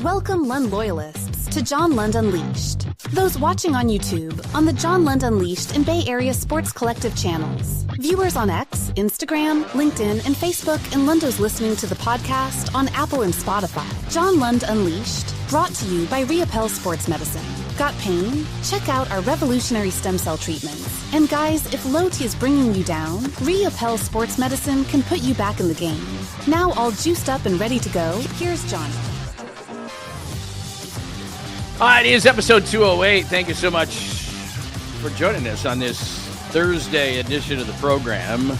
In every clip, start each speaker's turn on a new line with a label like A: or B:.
A: Welcome Lund loyalists to John Lund Unleashed. Those watching on YouTube, on the John Lund Unleashed and Bay Area Sports Collective channels. Viewers on X, Instagram, LinkedIn, and Facebook, and Lundos listening to the podcast on Apple and Spotify. John Lund Unleashed, brought to you by 𝐟𝐸 Sports Medicine. Got pain? Check out our revolutionary stem cell treatments. And guys, if low T is bringing you down, 𝐟𝐸 Sports Medicine can put you back in the game. Now all juiced up and ready to go, here's Johnny.
B: All right, it is episode 208. Thank you so much for joining us on this Thursday edition of the program.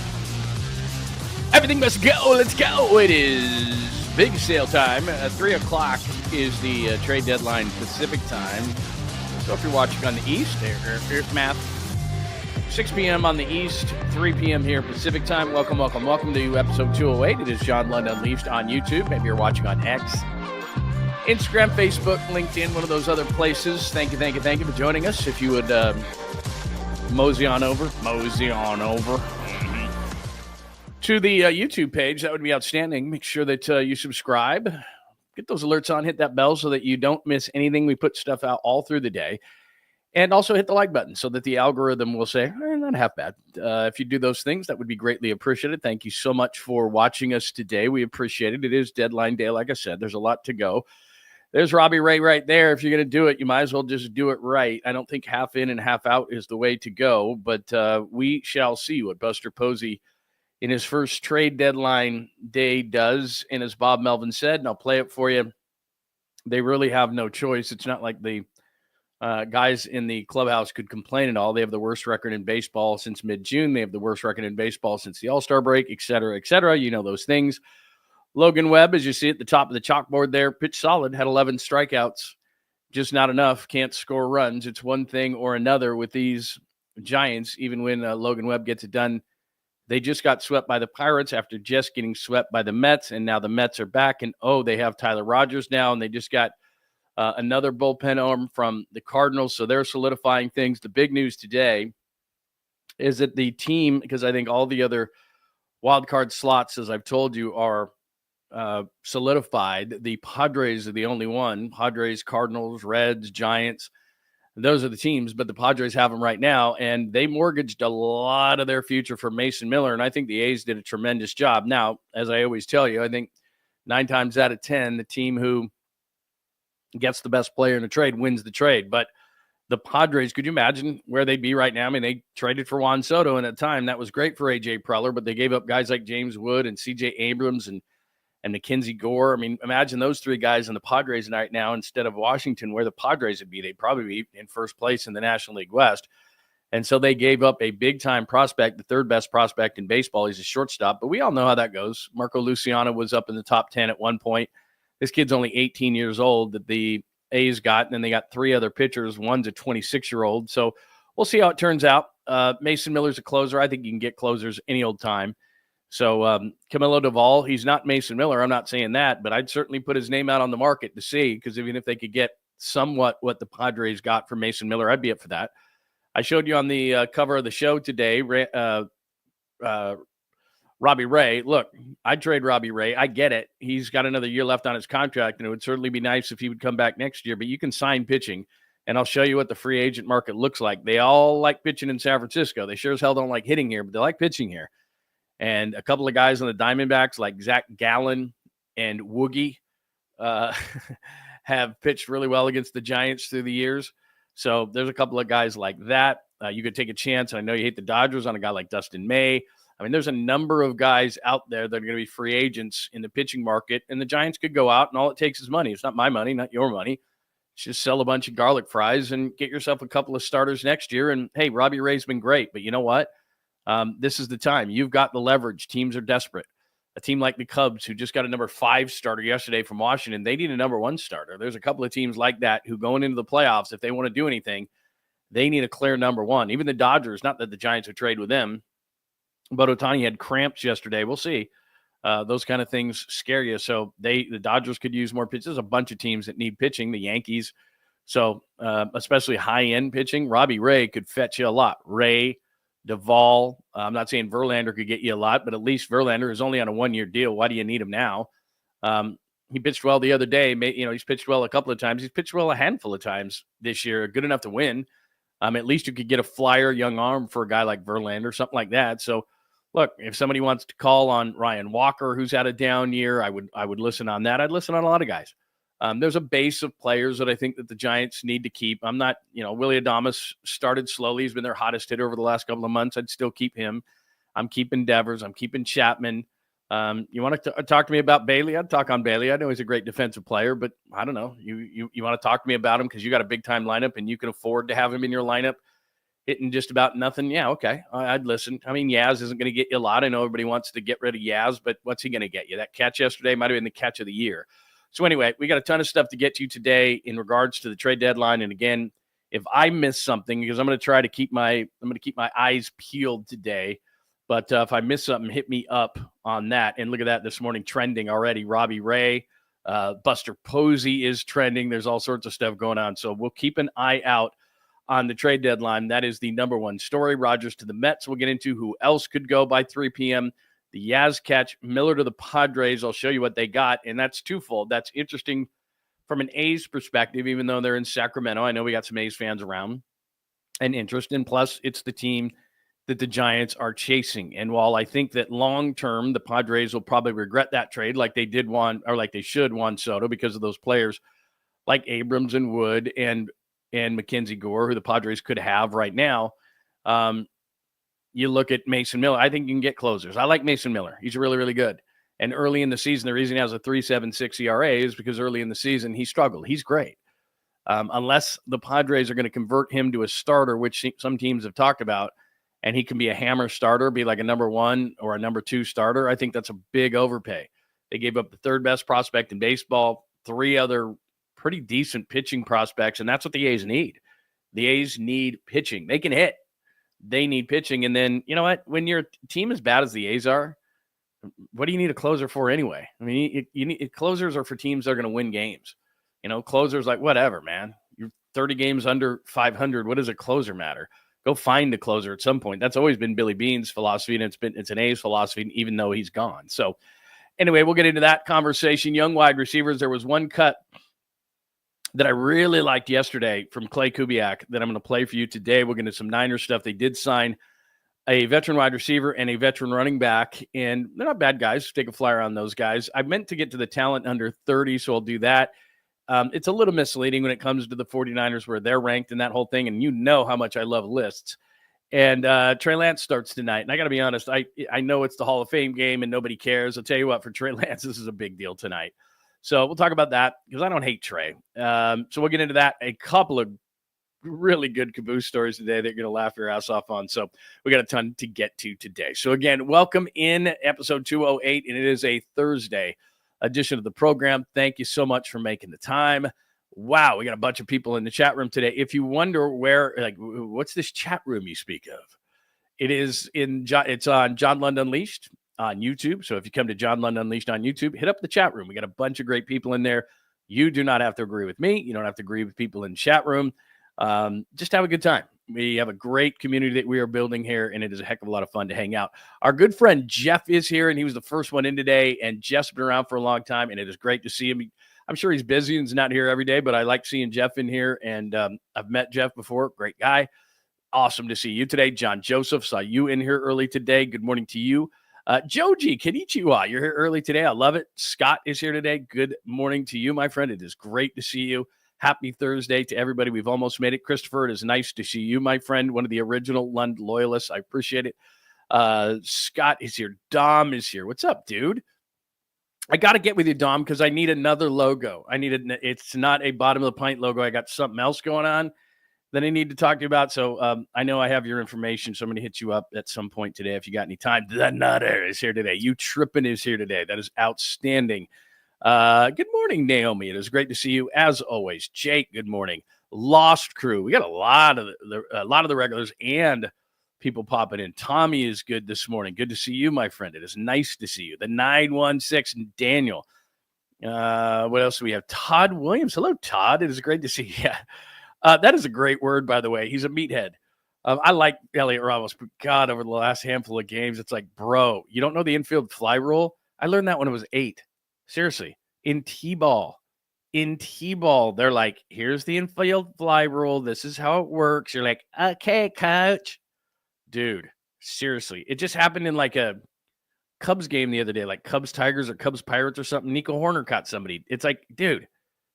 B: Everything must go. Let's go. It is big sale time. 3 o'clock is the trade deadline Pacific time. So if you're watching on the East, math, 6 p.m. on the East, 3 p.m. here Pacific time. Welcome to episode 208. It is John Lund Unleashed on YouTube. Maybe you're watching on X, Instagram, Facebook, LinkedIn, one of those other places. Thank you for joining us. If you would mosey on over to the YouTube page, that would be outstanding. Make sure that you subscribe, get those alerts on, hit that bell so that you don't miss anything. We put stuff out all through the day. And also hit the like button so that the algorithm will say, not half bad. If you do those things, that would be greatly appreciated. Thank you so much for watching us today. We appreciate it. It is deadline day, like I said. There's a lot to go. There's Robbie Ray right there. If you're going to do it, you might as well just do it right. I don't think half in and half out is the way to go, but we shall see what Buster Posey in his first trade deadline day does. And as Bob Melvin said, and I'll play it for you, they really have no choice. It's not like the guys in the clubhouse could complain at all. They have the worst record in baseball since mid-June. They have the worst record in baseball since the All-Star break, et cetera, et cetera. You know those things. Logan Webb, as you see at the top of the chalkboard there, pitched solid, had 11 strikeouts, just not enough, can't score runs. It's one thing or another with these Giants. Even when Logan Webb gets it done, they just got swept by the Pirates after just getting swept by the Mets, and now the Mets are back, and they have Tyler Rogers now, and they just got another bullpen arm from the Cardinals, so they're solidifying things. The big news today is that the team, because I think all the other wild card slots, as I've told you, are solidified. The Padres are the only one. Padres, Cardinals, Reds, Giants, those are the teams, but the Padres have them right now, and they mortgaged a lot of their future for Mason Miller, and I think the A's did a tremendous job. Now, as I always tell you, I think 9 times out of 10, the team who gets the best player in the trade wins the trade. But the Padres, could you imagine where they'd be right now? I mean, they traded for Juan Soto, and at the time that was great for A.J. Preller, but they gave up guys like James Wood and C.J. Abrams and Mackenzie Gore. I mean, imagine those 3 guys in the Padres right now instead of Washington, where the Padres would be. They'd probably be in first place in the National League West. And so they gave up a big-time prospect, the 3rd best prospect in baseball. He's a shortstop, but we all know how that goes. Marco Luciano was up in the top 10 at one point. This kid's only 18 years old that the A's got, and then they got 3 other pitchers. One's a 26-year-old. So we'll see how it turns out. Mason Miller's a closer. I think you can get closers any old time. So Camilo Doval, he's not Mason Miller. I'm not saying that, but I'd certainly put his name out on the market to see, because even if they could get somewhat what the Padres got for Mason Miller, I'd be up for that. I showed you on the cover of the show today, Robbie Ray. Look, I'd trade Robbie Ray. I get it. He's got another year left on his contract, and it would certainly be nice if he would come back next year, but you can sign pitching, and I'll show you what the free agent market looks like. They all like pitching in San Francisco. They sure as hell don't like hitting here, but they like pitching here. And a couple of guys on the Diamondbacks like Zach Gallen and Woogie have pitched really well against the Giants through the years. So there's a couple of guys like that. You could take a chance. I know you hate the Dodgers on a guy like Dustin May. I mean, there's a number of guys out there that are going to be free agents in the pitching market, and the Giants could go out, and all it takes is money. It's not my money, not your money. Just sell a bunch of garlic fries and get yourself a couple of starters next year. And, hey, Robbie Ray's been great, but you know what? This is the time. You've got the leverage. Teams are desperate. A team like the Cubs, who just got a number 5 starter yesterday from Washington, they need a number 1 starter. There's a couple of teams like that who, going into the playoffs, if they want to do anything, they need a clear number 1. Even the Dodgers, not that the Giants would trade with them, but Ohtani had cramps yesterday. We'll see. Those kind of things scare you. So the Dodgers could use more pitches. There's a bunch of teams that need pitching, the Yankees. So especially high-end pitching, Robbie Ray could fetch you a lot. Ray, Doval. I'm not saying Verlander could get you a lot, but at least Verlander is only on a 1-year deal. Why do you need him now? he pitched well the other day. He's pitched well a couple of times. He's pitched well a handful of times this year, good enough to win. At least you could get a flyer young arm for a guy like Verlander or something like that. So, look, if somebody wants to call on Ryan Walker, who's had a down year, I would listen on that. I'd listen on a lot of guys. There's a base of players that I think that the Giants need to keep. I'm not, Willie Adames started slowly. He's been their hottest hitter over the last couple of months. I'd still keep him. I'm keeping Devers. I'm keeping Chapman. You want to talk to me about Bailey? I'd talk on Bailey. I know he's a great defensive player, but I don't know. You want to talk to me about him because you got a big-time lineup and you can afford to have him in your lineup hitting just about nothing? Yeah, okay. I'd listen. I mean, Yaz isn't going to get you a lot. I know everybody wants to get rid of Yaz, but what's he going to get you? That catch yesterday might have been the catch of the year. So anyway, we got a ton of stuff to get to today in regards to the trade deadline. And again, if I miss something, because I'm going to try to keep my eyes peeled today. But if I miss something, hit me up on that. And look at that this morning, trending already. Robbie Ray, Buster Posey is trending. There's all sorts of stuff going on. So we'll keep an eye out on the trade deadline. That is the number one story. Rodgers to the Mets. We'll get into who else could go by 3 p.m. The Yaz catch, Miller to the Padres. I'll show you what they got. And that's twofold. That's interesting from an A's perspective, even though they're in Sacramento. I know we got some A's fans around and interest. And plus, it's the team that the Giants are chasing. And while I think that long-term, the Padres will probably regret that trade like they did like they should Juan Soto because of those players like Abrams and Wood and Mackenzie Gore, who the Padres could have right now. You look at Mason Miller. I think you can get closers. I like Mason Miller. He's really, really good. And early in the season, the reason he has a 3.76 ERA is because early in the season, he struggled. He's great. Unless the Padres are going to convert him to a starter, which some teams have talked about, and he can be a hammer starter, be like a number 1 or a number 2 starter, I think that's a big overpay. They gave up the third best prospect in baseball, 3 other pretty decent pitching prospects, and that's what the A's need. The A's need pitching. They can hit. They need pitching. And then, you know what? When your team as bad as the A's are, what do you need a closer for anyway? I mean, you need closers are for teams that are going to win games. Closers like whatever, man. You're 30 games under 500. What does a closer matter? Go find a closer at some point. That's always been Billy Bean's philosophy, and it's an A's philosophy, even though he's gone. So anyway, we'll get into that conversation. Young wide receivers. There was one cut that I really liked yesterday from 𝐦𝐻𝐫𝐤 that I'm going to play for you today. We'll get into some Niners stuff. They did sign a veteran wide receiver and a veteran running back, and they're not bad guys. Take a flyer on those guys. I meant to get to the talent under 30, so I'll do that. It's a little misleading when it comes to the 49ers where they're ranked in that whole thing, and you know how much I love lists. And Trey Lance starts tonight, and I got to be honest, I know it's the Hall of Fame game and nobody cares. I'll tell you what, for Trey Lance, this is a big deal tonight. So we'll talk about that because I don't hate Trey. So we'll get into that. A couple of really good caboose stories today that you're going to laugh your ass off on. So we got a ton to get to today. So again, welcome in episode 208, and it is a Thursday edition of the program. Thank you so much for making the time. Wow, we got a bunch of people in the chat room today. If you wonder what's this chat room you speak of? It's on John Lund Unleashed on YouTube. So if you come to John Lund Unleashed on YouTube, hit up the chat room. We got a bunch of great people in there. You do not have to agree with me. You don't have to agree with people in the chat room. Just have a good time. We have a great community that we are building here, and it is a heck of a lot of fun to hang out. Our good friend Jeff is here, and he was the first one in today, and Jeff's been around for a long time, and it is great to see him. I'm sure he's busy and he's not here every day, but I like seeing Jeff in here, and I've met Jeff before. Great guy. Awesome to see you today. John Joseph, saw you in here early today. Good morning to you. Joji, Konnichiwa, you're here early today. I love it. Scott is here today. Good morning to you, my friend. It is great to see you. Happy Thursday to everybody. We've almost made it. Christopher, it is nice to see you, my friend, one of the original Lund loyalists. I appreciate it. Scott is here. Dom is here. What's up, dude? I got to get with you, Dom, because I need another logo. It's not a bottom of the pint logo. I got something else going on that I need to talk to you about. So I know I have your information, so I'm going to hit you up at some point today if you got any time. The Nutter is here today. You Trippin' is here today. That is outstanding. Good morning, Naomi. It is great to see you as always. Jake, good morning. Lost Crew. We got a lot of the regulars and people popping in. Tommy is good this morning. Good to see you, my friend. It is nice to see you. The 916 and Daniel. What else do we have? Todd Williams. Hello, Todd. It is great to see you. Yeah. That is a great word, by the way. He's a meathead. I like Elliot Ramos, but God, over the last handful of games, it's like, bro, you don't know the infield fly rule? I learned that when I was 8. Seriously, In T-ball, they're like, here's the infield fly rule. This is how it works. You're like, okay, coach. Dude, seriously. It just happened in like a Cubs game the other day, like Cubs Tigers or Cubs Pirates or something. Nico Horner caught somebody. It's like, dude,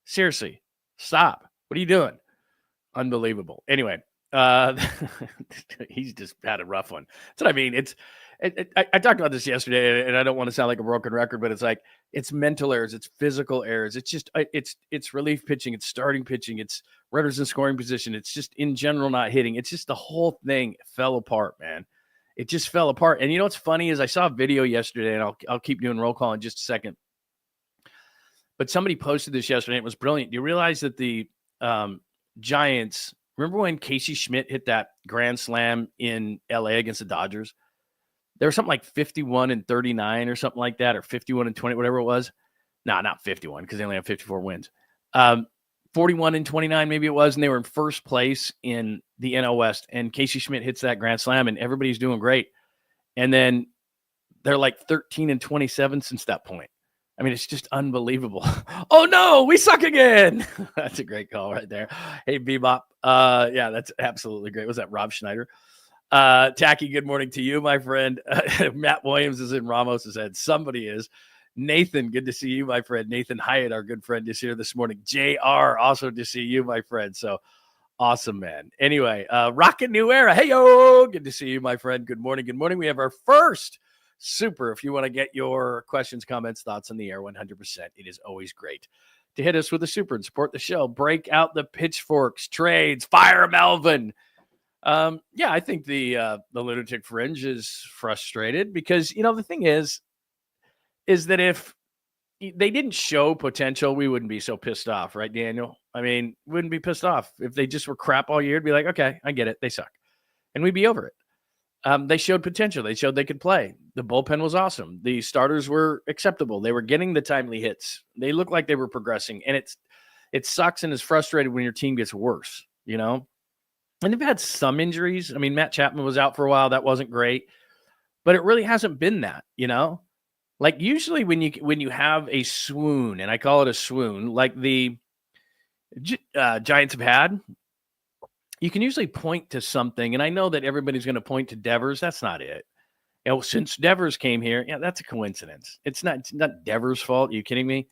B: seriously, stop. What are you doing? Unbelievable. Anyway, he's just had a rough one. That's what I mean. I talked about this yesterday, and I don't want to sound like a broken record, but it's like, it's mental errors, it's physical errors, it's just it's relief pitching, it's starting pitching, it's runners in scoring position, it's just in general not hitting. It's just the whole thing fell apart, man. It just fell apart. And you know what's funny is I saw a video yesterday, and I'll keep doing roll call in just a second. But somebody posted this yesterday. It was brilliant. Do you realize that the Giants, remember when Casey Schmidt hit that grand slam in LA against the Dodgers? There was something like 51-39 or something like that, or 51-20, whatever it was. No, not 51, because they only have 54 wins. 41-29, maybe it was, and they were in first place in the NL West. And Casey Schmidt hits that grand slam, and everybody's doing great. And then they're like 13-27 since that point. I mean, it's just unbelievable. Oh no, we suck again. That's a great call right there. Hey, Bebop. Yeah, that's absolutely great. Was that Rob Schneider? Tacky, good morning to you, my friend. Matt Williams is in Ramos's head. Somebody is. Nathan, good to see you, my friend. Nathan Hyatt, our good friend, is here this morning. JR, also to see you, my friend. So awesome, man. Anyway, Rocket New Era. Hey, yo, good to see you, my friend. Good morning. Good morning. We have our first super. If you want to get your questions, comments, thoughts on the air, 100%. It is always great to hit us with a super and support the show. Break out the pitchforks, trades, fire Melvin. Yeah, I think the lunatic fringe is frustrated because, you know, the thing is that if they didn't show potential, we wouldn't be so pissed off, right, Daniel? I mean, wouldn't be pissed off. If they just were crap all year, it'd be like, okay, I get it. They suck. And we'd be over it. They showed potential. They showed they could play. The bullpen was awesome. The starters were acceptable. They were getting the timely hits. They looked like they were progressing. And it sucks and is frustrated when your team gets worse, you know? And they've had some injuries. I mean, Matt Chapman was out for a while. That wasn't great. But it really hasn't been that, you know? Like usually when you have a swoon, and I call it a swoon, like the Giants have had, you can usually point to something. And I know that everybody's going to point to Devers. That's not it. You know, since Devers came here, yeah, that's a coincidence. It's not Devers' fault. Are you kidding me?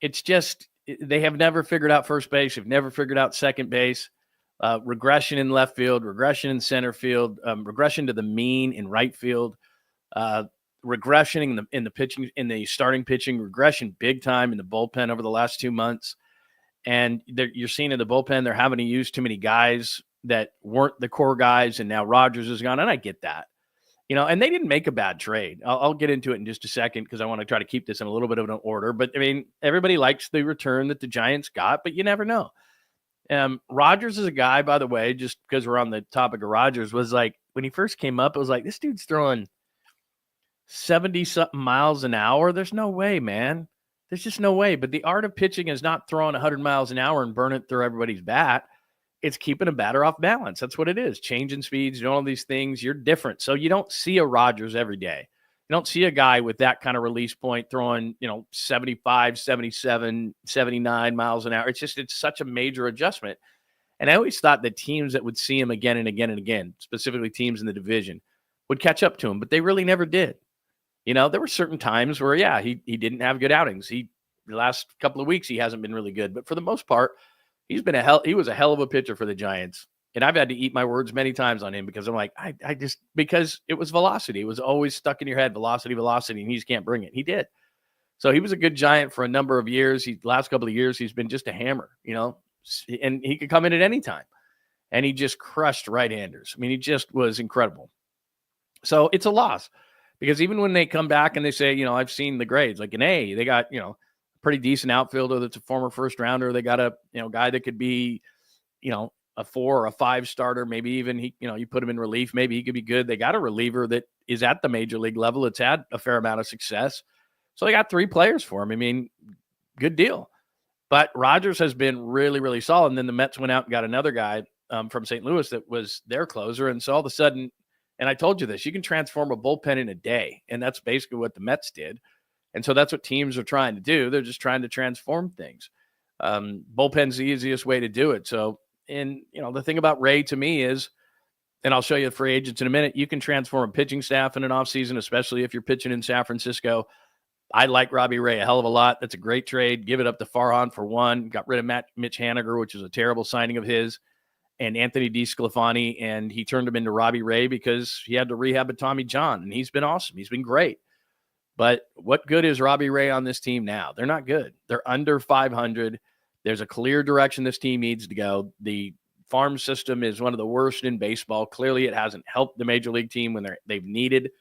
B: It's just they have never figured out first base. They've never figured out second base. Regression in left field, regression in center field, regression to the mean in right field. Regression in the pitching, in the starting pitching, regression big time in the bullpen over the last 2 months. And you're seeing in the bullpen, they're having to use too many guys that weren't the core guys. And now Rogers is gone. And I get that, you know, and they didn't make a bad trade. I'll get into it in just a second because I want to try to keep this in a little bit of an order. But I mean, everybody likes the return that the Giants got, but you never know. Rogers is a guy, by the way, just because we're on the topic of Rogers, was like, when he first came up, it was like, this dude's throwing 70-something miles an hour. There's no way, man. There's just no way. But the art of pitching is not throwing 100 miles an hour and burn it through everybody's bat. It's keeping a batter off balance. That's what it is. Changing speeds, doing all these things. You're different. So you don't see a Rogers every day. You don't see a guy with that kind of release point throwing, 75, 77, 79 miles an hour. It's such a major adjustment. And I always thought that teams that would see him again and again and again, specifically teams in the division, would catch up to him, but they really never did. There were certain times where, yeah, he didn't have good outings. The last couple of weeks, he hasn't been really good. But for the most part, he was a hell of a pitcher for the Giants. And I've had to eat my words many times on him because I'm like, because it was velocity. It was always stuck in your head, velocity, and he just can't bring it. He did. So he was a good Giant for a number of years. Last couple of years, he's been just a hammer, and he could come in at any time. And he just crushed right-handers. I mean, he just was incredible. So it's a loss. Because even when they come back and they say, I've seen the grades, like an A, they got, a pretty decent outfielder that's a former first rounder. They got a, guy that could be, a 4 or a 5 starter. Maybe even you put him in relief. Maybe he could be good. They got a reliever that is at the major league level. It's had a fair amount of success. So they got 3 players for him. I mean, good deal. But Rogers has been really, really solid. And then the Mets went out and got another guy from St. Louis that was their closer. And so all of a sudden, and I told you this, you can transform a bullpen in a day. And that's basically what the Mets did. And so that's what teams are trying to do. They're just trying to transform things. Bullpen's the easiest way to do it. So, and the thing about Ray to me is, and I'll show you the free agents in a minute, you can transform a pitching staff in an offseason, especially if you're pitching in San Francisco. I like Robbie Ray a hell of a lot. That's a great trade. Give it up to Farhan for one. Got rid of Mitch Haniger, which was a terrible signing of his, and Anthony DeSclafani, and he turned him into Robbie Ray because he had to rehab a Tommy John, and he's been awesome. He's been great. But what good is Robbie Ray on this team now? They're not good. They're under 500. There's a clear direction this team needs to go. The farm system is one of the worst in baseball. Clearly, it hasn't helped the major league team when they've needed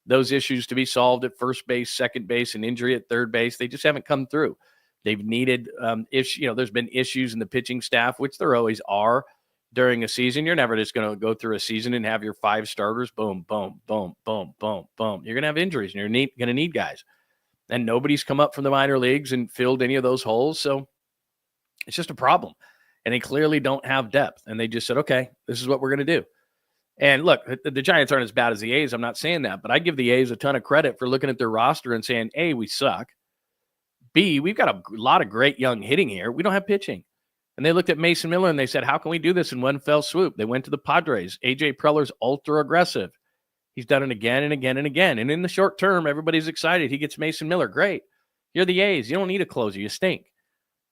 B: those issues to be solved at first base, second base, and injury at third base. They just haven't come through. They've needed there's been issues in the pitching staff, which there always are during a season. You're never just going to go through a season and have your 5 starters, boom, boom, boom, boom, boom, boom. You're going to have injuries, and you're going to need guys. And nobody's come up from the minor leagues and filled any of those holes. So it's just a problem. And they clearly don't have depth. And they just said, okay, this is what we're going to do. And look, the Giants aren't as bad as the A's. I'm not saying that, but I give the A's a ton of credit for looking at their roster and saying, A, we suck. B, we've got a lot of great young hitting here. We don't have pitching. And they looked at Mason Miller and they said, how can we do this in one fell swoop? They went to the Padres. A.J. Preller's ultra aggressive. He's done it again and again and again. And in the short term, everybody's excited. He gets Mason Miller. Great. You're the A's. You don't need a closer. You stink.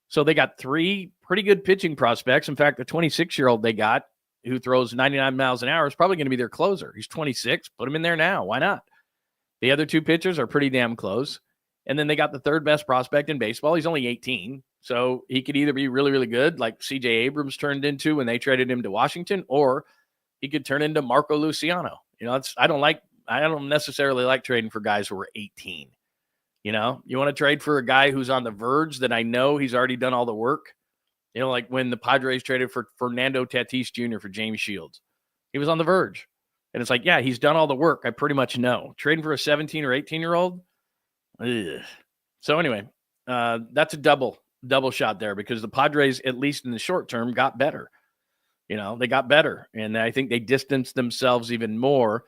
B: So they got 3 pretty good pitching prospects. In fact, the 26-year-old they got, who throws 99 miles an hour, is probably going to be their closer. He's 26. Put him in there now. Why not? The other 2 pitchers are pretty damn close. And then they got the 3rd best prospect in baseball. He's only 18. So he could either be really, really good, like C.J. Abrams turned into when they traded him to Washington, or he could turn into Marco Luciano. I don't necessarily like trading for guys who are 18. You want to trade for a guy who's on the verge that I know he's already done all the work. Like when the Padres traded for Fernando Tatis Jr. for James Shields. He was on the verge. And it's like, yeah, he's done all the work. I pretty much know. Trading for a 17 or 18-year-old? Ugh. So anyway, that's a double shot there because the Padres, at least in the short term, got better. They got better. And I think they distanced themselves even more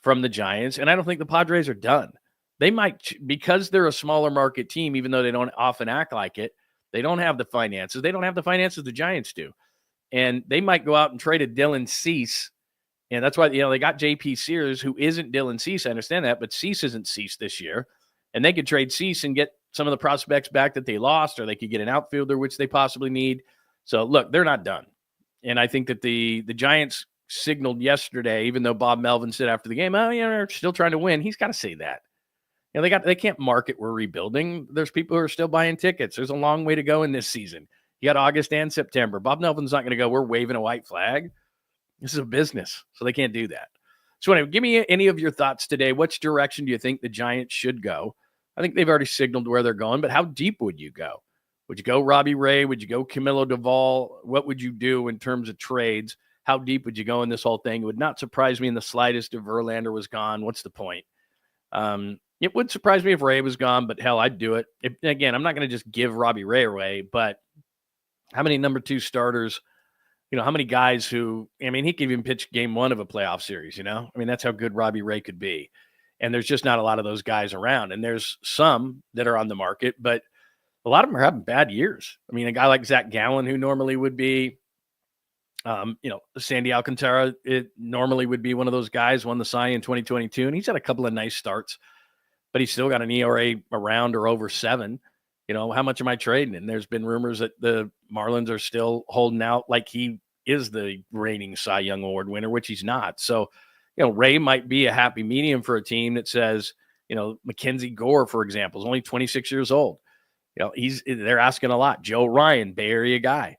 B: from the Giants. And I don't think the Padres are done. They might, because they're a smaller market team, even though they don't often act like it, they don't have the finances. They don't have the finances the Giants do. And they might go out and trade a Dylan Cease. And that's why, they got J.P. Sears, who isn't Dylan Cease. I understand that, but Cease isn't Cease this year. And they could trade Cease and get some of the prospects back that they lost, or they could get an outfielder, which they possibly need. So, look, they're not done. And I think that the Giants signaled yesterday, even though Bob Melvin said after the game, they're still trying to win. He's got to say that. They can't market we're rebuilding. There's people who are still buying tickets. There's a long way to go in this season. You got August and September. Bob Melvin's not going to go, we're waving a white flag. This is a business, so they can't do that. So anyway, give me any of your thoughts today. Which direction do you think the Giants should go? I think they've already signaled where they're going, but how deep would you go? Would you go Robbie Ray? Would you go Camilo Doval? What would you do in terms of trades? How deep would you go in this whole thing? It would not surprise me in the slightest if Verlander was gone. What's the point? It would surprise me if Ray was gone, but hell, I'd do it. Again, I'm not going to just give Robbie Ray away, but how many number 2 starters, how many guys who, he could even pitch game 1 of a playoff series, that's how good Robbie Ray could be. And there's just not a lot of those guys around. And there's some that are on the market, but a lot of them are having bad years. A guy like Zach Gallen, who normally would be, Sandy Alcantara, it normally would be one of those guys, won the Cy in 2022, and he's had a couple of nice starts, but he's still got an ERA around or over 7. How much am I trading? And there's been rumors that the Marlins are still holding out like he is the reigning Cy Young Award winner, which he's not. So, Ray might be a happy medium for a team that says, Mackenzie Gore, for example, is only 26 years old. They're asking a lot. Joe Ryan, Bay Area guy,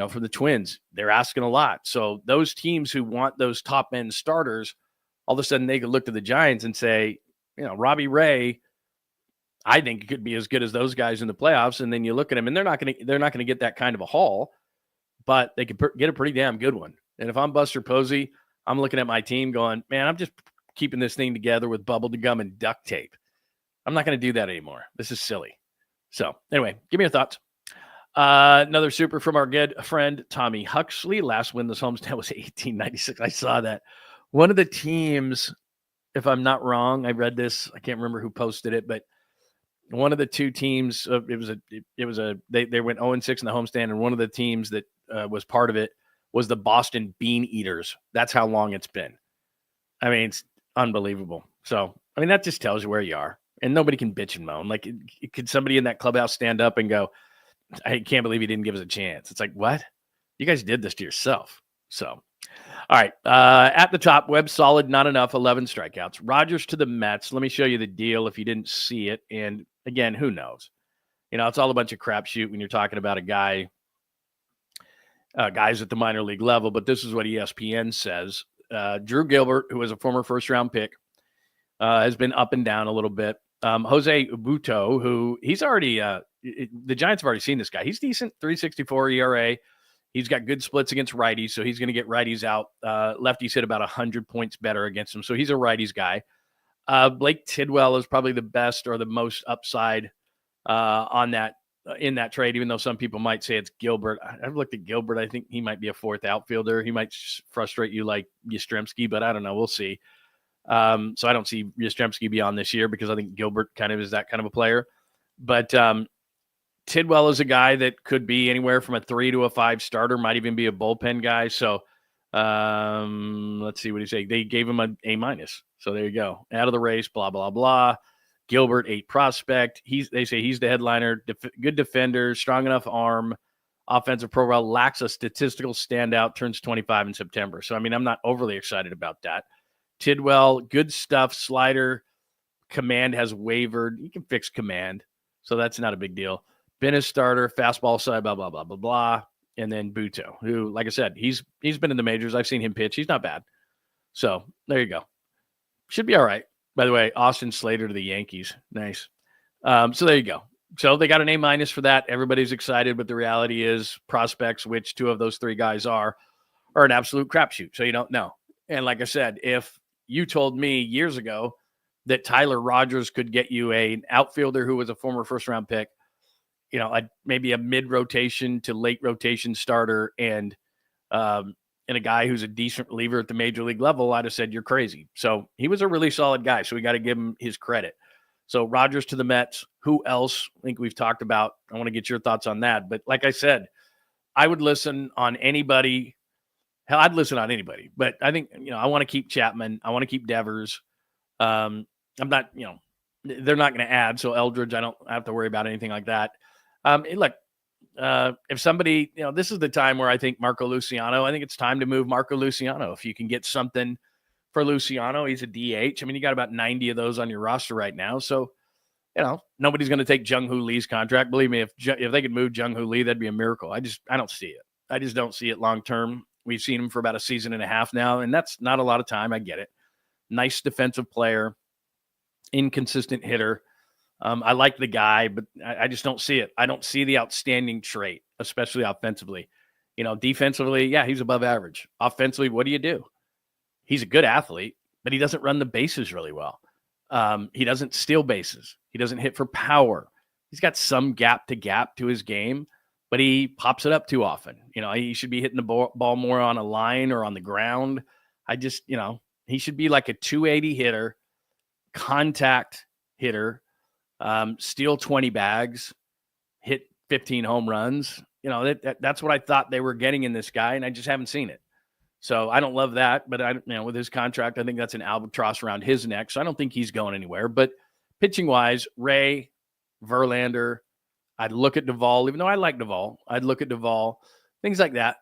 B: from the Twins, they're asking a lot. So those teams who want those top end starters, all of a sudden they could look to the Giants and say, Robbie Ray, I think it could be as good as those guys in the playoffs. And then you look at them and they're not going to get that kind of a haul, but they could get a pretty damn good one. And if I'm Buster Posey, I'm looking at my team going, man, I'm just keeping this thing together with bubble gum and duct tape. I'm not going to do that anymore. This is silly. So anyway, give me your thoughts. Another super from our good friend, Tommy Huxley. Last win this homestand was 1896. I saw that. One of the teams, if I'm not wrong, I read this, I can't remember who posted it, but one of the two teams, they went 0-6 in the homestand, and one of the teams that was part of it was the Boston Bean Eaters. That's how long it's been. I mean, it's unbelievable. So, I mean, that just tells you where you are. And nobody can bitch and moan. Like, could somebody in that clubhouse stand up and go, I can't believe he didn't give us a chance? It's like, what? You guys did this to yourself. So, all right. At the top, Webb solid, not enough, 11 strikeouts. Rogers to the Mets. Let me show you the deal if you didn't see it. And again, who knows? It's all a bunch of crapshoot when you're talking about a guy, guys at the minor league level. But this is what ESPN says. Drew Gilbert, who was a former first-round pick, has been up and down a little bit. 𝐬𝐮𝐬𝐜𝐫𝐢, who he's already the Giants have already seen this guy. He's decent, 3.64 ERA. He's got good splits against righties, so he's going to get righties out. Lefties hit about 100 points better against him, so he's a righties guy. Blake Tidwell is probably the best or the most upside on that in that trade, even though some people might say it's Gilbert. I've looked at Gilbert. I think he might be a fourth outfielder. He might frustrate you like 𝐬𝐮𝐬𝐜𝐫𝐢, but I don't know. We'll see. So I don't see 𝐬𝐮𝐬𝐜𝐫𝐢 beyond this year because I think Gilbert kind of is that kind of a player. But Tidwell is a guy that could be anywhere from a 3 to a 5 starter, might even be a bullpen guy. So let's see what he say. They gave him an A-. So there you go. Out of the race, blah, blah, blah. Gilbert, 8 prospect. They say he's the headliner, good defender, strong enough arm, offensive profile, lacks a statistical standout, turns 25 in September. So, I mean, I'm not overly excited about that. Tidwell, good stuff, slider, command has wavered. You can fix command, so that's not a big deal. Been a starter, fastball side, blah, blah, blah, blah, blah. And then Buto, who, like I said, he's been in the majors. I've seen him pitch. He's not bad. So there you go. Should be all right. By the way, Austin Slater to the Yankees. Nice. So there you go. So they got an A- for that. Everybody's excited, but the reality is prospects, which 2 of those 3 guys are an absolute crapshoot. So you don't know. And like I said, if you told me years ago that Tyler Rogers could get you an outfielder who was a former first-round pick, maybe a mid-rotation to late rotation starter and a guy who's a decent reliever at the major league level, I'd have said you're crazy. So he was a really solid guy. So we got to give him his credit. So Rogers to the Mets. Who else? I think we've talked about. I want to get your thoughts on that. But like I said, I would listen on anybody. Hell, I'd listen on anybody. But I think, I want to keep Chapman. I want to keep Devers. I'm not, they're not going to add. So Eldridge, I don't have to worry about anything like that. Look, if somebody, this is the time where I think Marco Luciano, I think it's time to move Marco Luciano. If you can get something for Luciano, he's a DH. I mean, you got about 90 of those on your roster right now. So, nobody's going to take Jung-Hoo Lee's contract. Believe me, if they could move Jung-Hoo Lee, that'd be a miracle. I don't see it. I just don't see it long-term. We've seen him for about a season and a half now, and that's not a lot of time. I get it. Nice defensive player, inconsistent hitter. I like the guy, but I just don't see it. I don't see the outstanding trait, especially offensively. Defensively, yeah, he's above average. Offensively, what do? He's a good athlete, but he doesn't run the bases really well. He doesn't steal bases. He doesn't hit for power. He's got some gap to his game, but he pops it up too often. He should be hitting the ball more on a line or on the ground. He should be like a 280 hitter, contact hitter, steal 20 bags, hit 15 home runs. That's what I thought they were getting in this guy, and I just haven't seen it. So I don't love that, but with his contract, I think that's an albatross around his neck. So I don't think he's going anywhere. But pitching wise, Ray, Verlander, I'd look at Duvall, even though I like Duvall. I'd look at Duvall, things like that,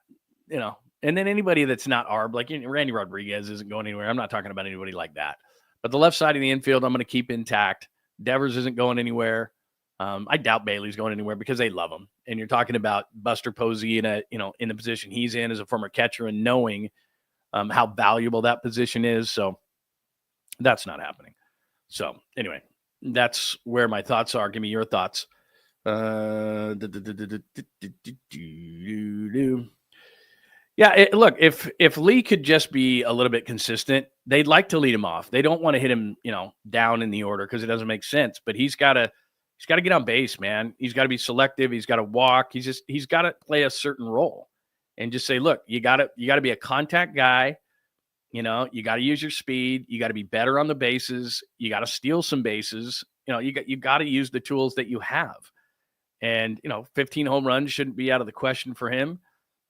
B: And then anybody that's not ARB, like Randy Rodriguez isn't going anywhere. I'm not talking about anybody like that. But the left side of the infield, I'm going to keep intact. Devers isn't going anywhere. I doubt Bailey's going anywhere because they love him. And you're talking about Buster Posey in the position he's in as a former catcher and knowing how valuable that position is. So that's not happening. So anyway, that's where my thoughts are. Give me your thoughts. Yeah, look, if Lee could just be a little bit consistent, they'd like to lead him off. They don't want to hit him, down in the order because it doesn't make sense. But he's got to get on base, man. He's got to be selective. He's got to walk. He's got to play a certain role, and just say, look, you got to be a contact guy. You got to use your speed. You got to be better on the bases. You got to steal some bases. you got to use the tools that you have. And, 15 home runs shouldn't be out of the question for him.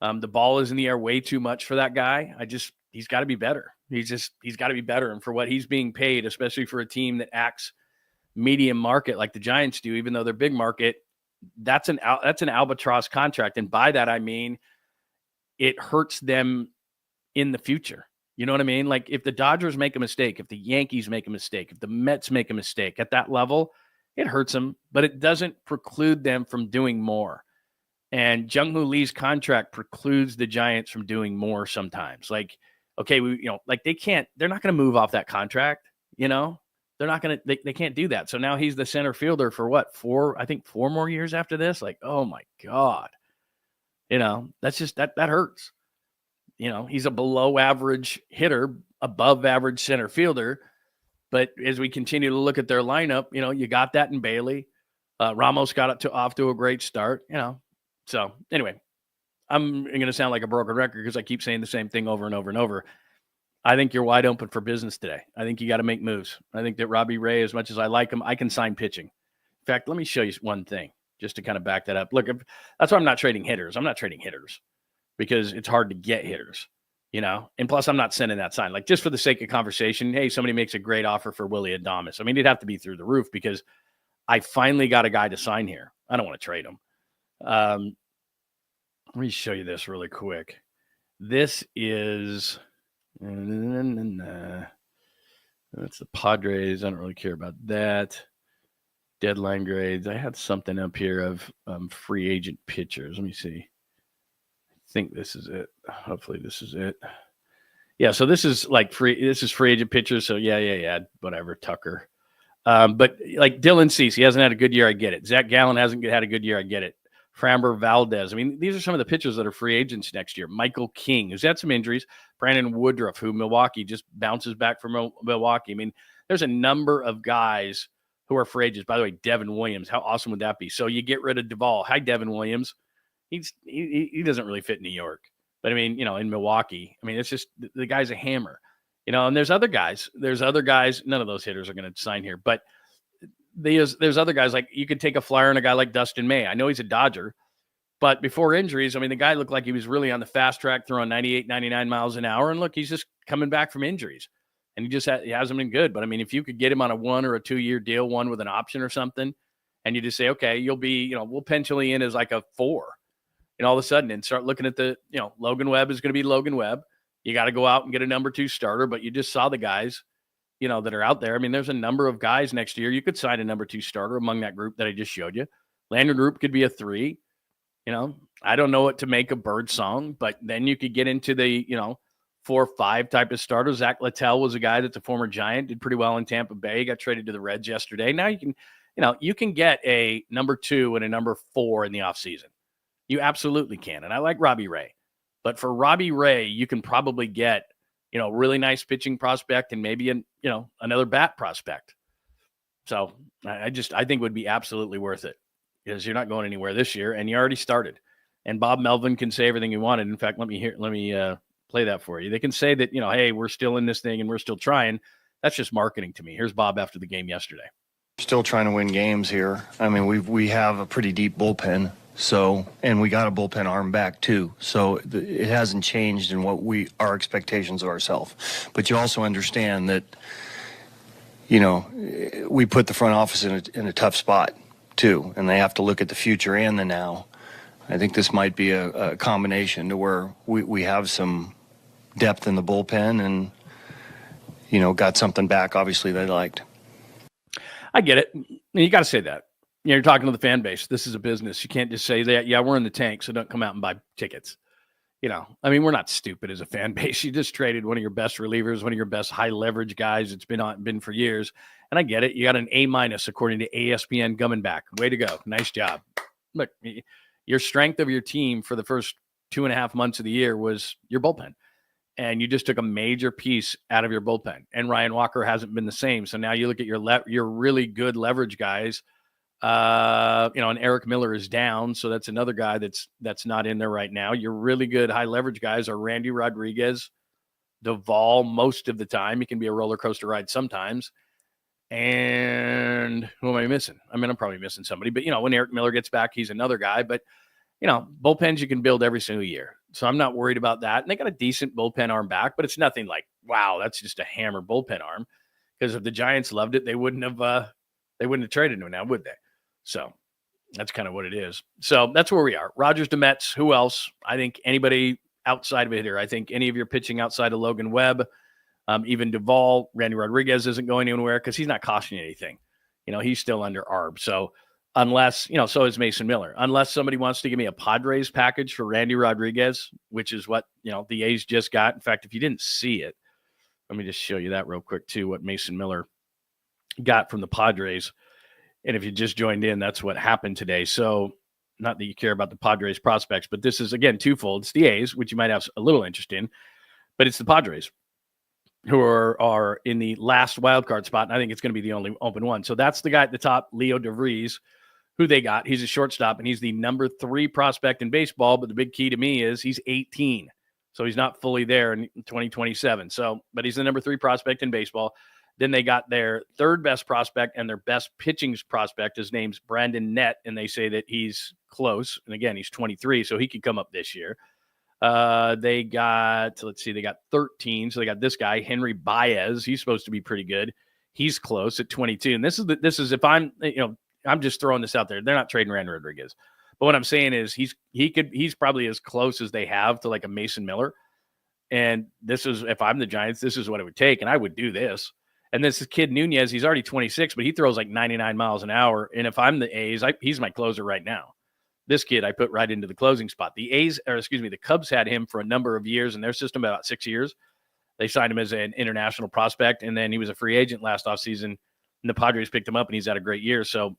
B: The ball is in the air way too much for that guy. He's got to be better. He's got to be better. And for what he's being paid, especially for a team that acts medium market like the Giants do, even though they're big market, that's an albatross contract. And by that, I mean, it hurts them in the future. You know what I mean? Like if the Dodgers make a mistake, if the Yankees make a mistake, if the Mets make a mistake at that level, it hurts them, but it doesn't preclude them from doing more. And 𝐮𝐬 Lee's contract precludes the Giants from doing more sometimes. Like, okay, they're not going to move off that contract. They're not going to, they can't do that. So now he's the center fielder for what? 4 more years after this. Like, oh my God. That's just, that hurts. He's a below average hitter, above average center fielder. But as we continue to look at their lineup, you got that in Bailey. Ramos got off to a great start, So anyway, I'm going to sound like a broken record because I keep saying the same thing over and over and over. I think you're wide open for business today. I think you got to make moves. I think that Robbie Ray, as much as I like him, I can sign pitching. In fact, let me show you one thing just to kind of back that up. Look, that's why I'm not trading hitters. I'm not trading hitters because it's hard to get hitters. And plus I'm not sending that sign. Like just for the sake of conversation, hey, somebody makes a great offer for Willy Adames. I mean, it'd have to be through the roof because I finally got a guy to sign here. I don't want to trade him. Let me show you this really quick. This is, that's the Padres. I don't really care about that. Deadline grades. I had something up here of free agent pitchers. Let me see. I think this is it. Hopefully this is it. Yeah, so this is free agent pitchers. So yeah, whatever, Tucker. But like Dylan Cease, he hasn't had a good year, I get it. Zach Gallen hasn't had a good year, I get it. Framber Valdez. I mean, these are some of the pitchers that are free agents next year. Michael King, who's had some injuries. Brandon Woodruff, who Milwaukee just bounces back from Milwaukee. I mean, there's a number of guys who are free agents. By the way, Devin Williams, how awesome would that be? So you get rid of Duvall. Hi, Devin Williams. He doesn't really fit New York. But I mean, in Milwaukee, I mean, it's just the guy's a hammer. And there's other guys. None of those hitters are going to sign here. But there's other guys, like you could take a flyer on a guy like Dustin May. I know he's a Dodger, but before injuries, I mean, the guy looked like he was really on the fast track throwing 98, 99 miles an hour. And look, he's just coming back from injuries. And he hasn't been good. But I mean, if you could get him on a 1 or a 2 year deal, one with an option or something, and you just say, okay, you'll be, we'll pencil you in as like a 4. And all of a sudden, and start looking at the, Logan Webb is going to be Logan Webb. You got to go out and get a number 2 starter, but you just saw the guys, that are out there. I mean, there's a number of guys next year. You could sign a number 2 starter among that group that I just showed you. Landon Roop could be a 3. I don't know what to make of Birdsong, but then you could get into the, 4 or 5 type of starter. Zach Littell was a guy that's a former Giant, did pretty well in Tampa Bay, got traded to the Reds yesterday. Now you can get a number 2 and a number 4 in the offseason. You absolutely can. And I like Robbie Ray. But for Robbie Ray, you can probably get, really nice pitching prospect and maybe another bat prospect. So I think it would be absolutely worth it because you're not going anywhere this year and you already started. And Bob Melvin can say everything you wanted. In fact, let me play that for you. They can say that, hey, we're still in this thing and we're still trying. That's just marketing to me. Here's Bob after the game yesterday.
C: Still trying to win games here. I mean, we have a pretty deep bullpen. So, and we got a bullpen arm back too. So it hasn't changed in what our expectations of ourselves. But you also understand that, we put the front office in a tough spot too, and they have to look at the future and the now. I think this might be a combination to where we have some depth in the bullpen and, got something back, obviously, they liked.
B: I get it. You got to say that. You're talking to the fan base. This is a business. You can't just say that, yeah, we're in the tank, so don't come out and buy tickets. I mean, we're not stupid as a fan base. You just traded one of your best relievers, one of your best high leverage guys. It's been for years. And I get it. You got an A- according to ESPN coming back. Way to go. Nice job. Look, your strength of your team for the first 2.5 months of the year was your bullpen. And you just took a major piece out of your bullpen. And Ryan Walker hasn't been the same. So now you look at your really good leverage guys. And Eric Miller is down. So that's another guy that's not in there right now. Your really good high leverage guys are Randy Rodriguez, Duvall most of the time. He can be a roller coaster ride sometimes. And who am I missing? I mean, I'm probably missing somebody, but when Eric Miller gets back, he's another guy. But bullpens you can build every single year, so I'm not worried about that. And they got a decent bullpen arm back, but it's nothing like, wow, that's just a hammer bullpen arm. Because if the Giants loved it, they wouldn't have traded him now, would they? So that's kind of what it is. So that's where we are. Rogers to Mets. Who else? I think anybody outside of a hitter. I think any of your pitching outside of Logan Webb, even Duvall, Randy Rodriguez isn't going anywhere because he's not costing you anything. He's still under ARB. So unless, so is Mason Miller. Unless somebody wants to give me a Padres package for Randy Rodriguez, which is what, the A's just got. In fact, if you didn't see it, let me just show you that real quick too, what Mason Miller got from the Padres. And if you just joined in, that's what happened today. So not that you care about the Padres prospects, but this is, again, twofold. It's the A's, which you might have a little interest in, but it's the Padres who are in the last wild card spot, and I think it's going to be the only open one. So that's the guy at the top, Leo DeVries, who they got. He's a shortstop, and he's the number 3 prospect in baseball, but the big key to me is he's 18. So he's not fully there in 2027. But he's the number 3 prospect in baseball. Then they got their 3rd best prospect and their best pitching prospect. His name's Brandon Nett, and they say that he's close. And again, he's 23, so he could come up this year. They got 13. So they got this guy, Henry Baez. He's supposed to be pretty good. He's close at 22. And this is if I'm, I'm just throwing this out there. They're not trading Randy Rodriguez. But what I'm saying is he's probably as close as they have to like a Mason Miller. And this is, if I'm the Giants, this is what it would take. And I would do this. And this is kid Nunez. He's already 26, but he throws like 99 miles an hour. And if I'm the A's, he's my closer right now. This kid I put right into the closing spot. The Cubs had him for a number of years in their system, about 6 years. They signed him as an international prospect, and then he was a free agent last offseason, and the Padres picked him up, and he's had a great year. So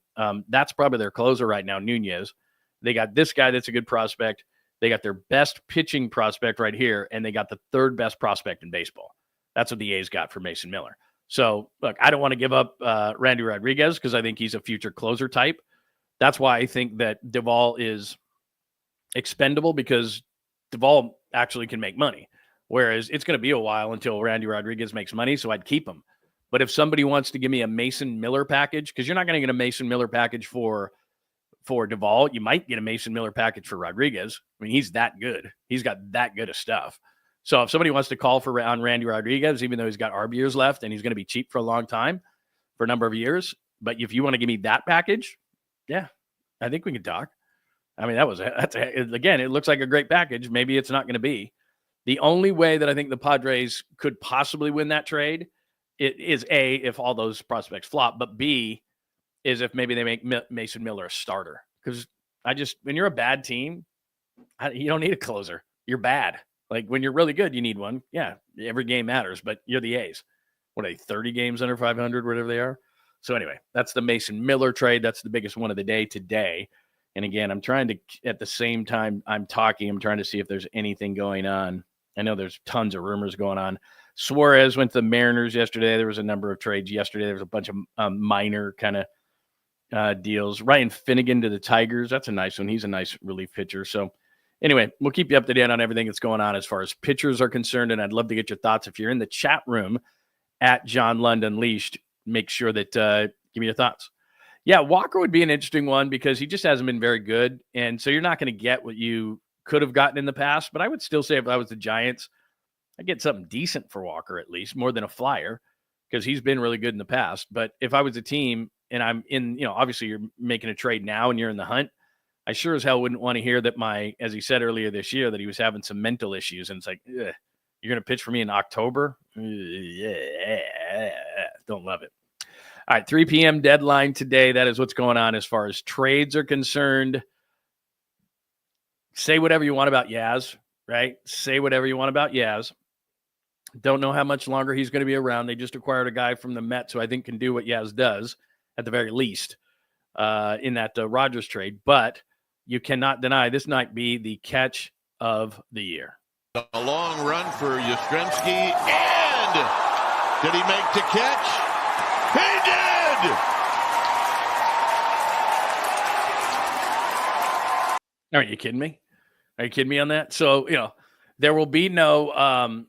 B: that's probably their closer right now, Nunez. They got this guy that's a good prospect. They got their best pitching prospect right here, and they got the 3rd best prospect in baseball. That's what the A's got for Mason Miller. So, look, I don't want to give up Randy Rodriguez because I think he's a future closer type. That's why I think that Duvall is expendable, because Duvall actually can make money, whereas it's going to be a while until Randy Rodriguez makes money, so I'd keep him. But if somebody wants to give me a Mason Miller package, because you're not going to get a Mason Miller package for Duvall, you might get a Mason Miller package for Rodriguez. I mean, he's that good. He's got that good of stuff. So if somebody wants to call on Randy Rodriguez, even though he's got ARB years left and he's going to be cheap for a long time, for a number of years, but if you want to give me that package, yeah, I think we can talk. I mean, again, it looks like a great package. Maybe it's not going to be. The only way that I think the Padres could possibly win that trade is A, if all those prospects flop, but B, is if maybe they make Mason Miller a starter. Because when you're a bad team, you don't need a closer. You're bad. Like when you're really good, you need one. Yeah, every game matters, but you're the A's. What are they, 30 games under 500, whatever they are? So anyway, that's the Mason Miller trade. That's the biggest one of the day today. And again, I'm trying to, at the same time I'm talking, I'm trying to see if there's anything going on. I know there's tons of rumors going on. Suarez went to the Mariners yesterday. There was a number of trades yesterday. There was a bunch of minor kind of deals. Ryan Finnegan to the Tigers. That's a nice one. He's a nice relief pitcher. So anyway, we'll keep you up to date on everything that's going on as far as pitchers are concerned. And I'd love to get your thoughts. If you're in the chat room at John Lund Unleashed, make sure that give me your thoughts. Yeah, Walker would be an interesting one because he just hasn't been very good. And so you're not going to get what you could have gotten in the past. But I would still say if I was the Giants, I'd get something decent for Walker, at least more than a flyer, because he's been really good in the past. But if I was a team and I'm in, obviously you're making a trade now and you're in the hunt, I sure as hell wouldn't want to hear that as he said earlier this year, that he was having some mental issues. And it's like, you're going to pitch for me in October? Yeah, don't love it. All right, 3 p.m. deadline today. That is what's going on as far as trades are concerned. Say whatever you want about Yaz, right? Say whatever you want about Yaz. Don't know how much longer he's going to be around. They just acquired a guy from the Mets who I think can do what Yaz does, at the very least, in that Rogers trade. But you cannot deny this might be the catch of the year.
D: A long run for 𝐬𝐮𝐬𝐽, and did he make the catch? He did!
B: Are you kidding me? Are you kidding me on that? So, there will be no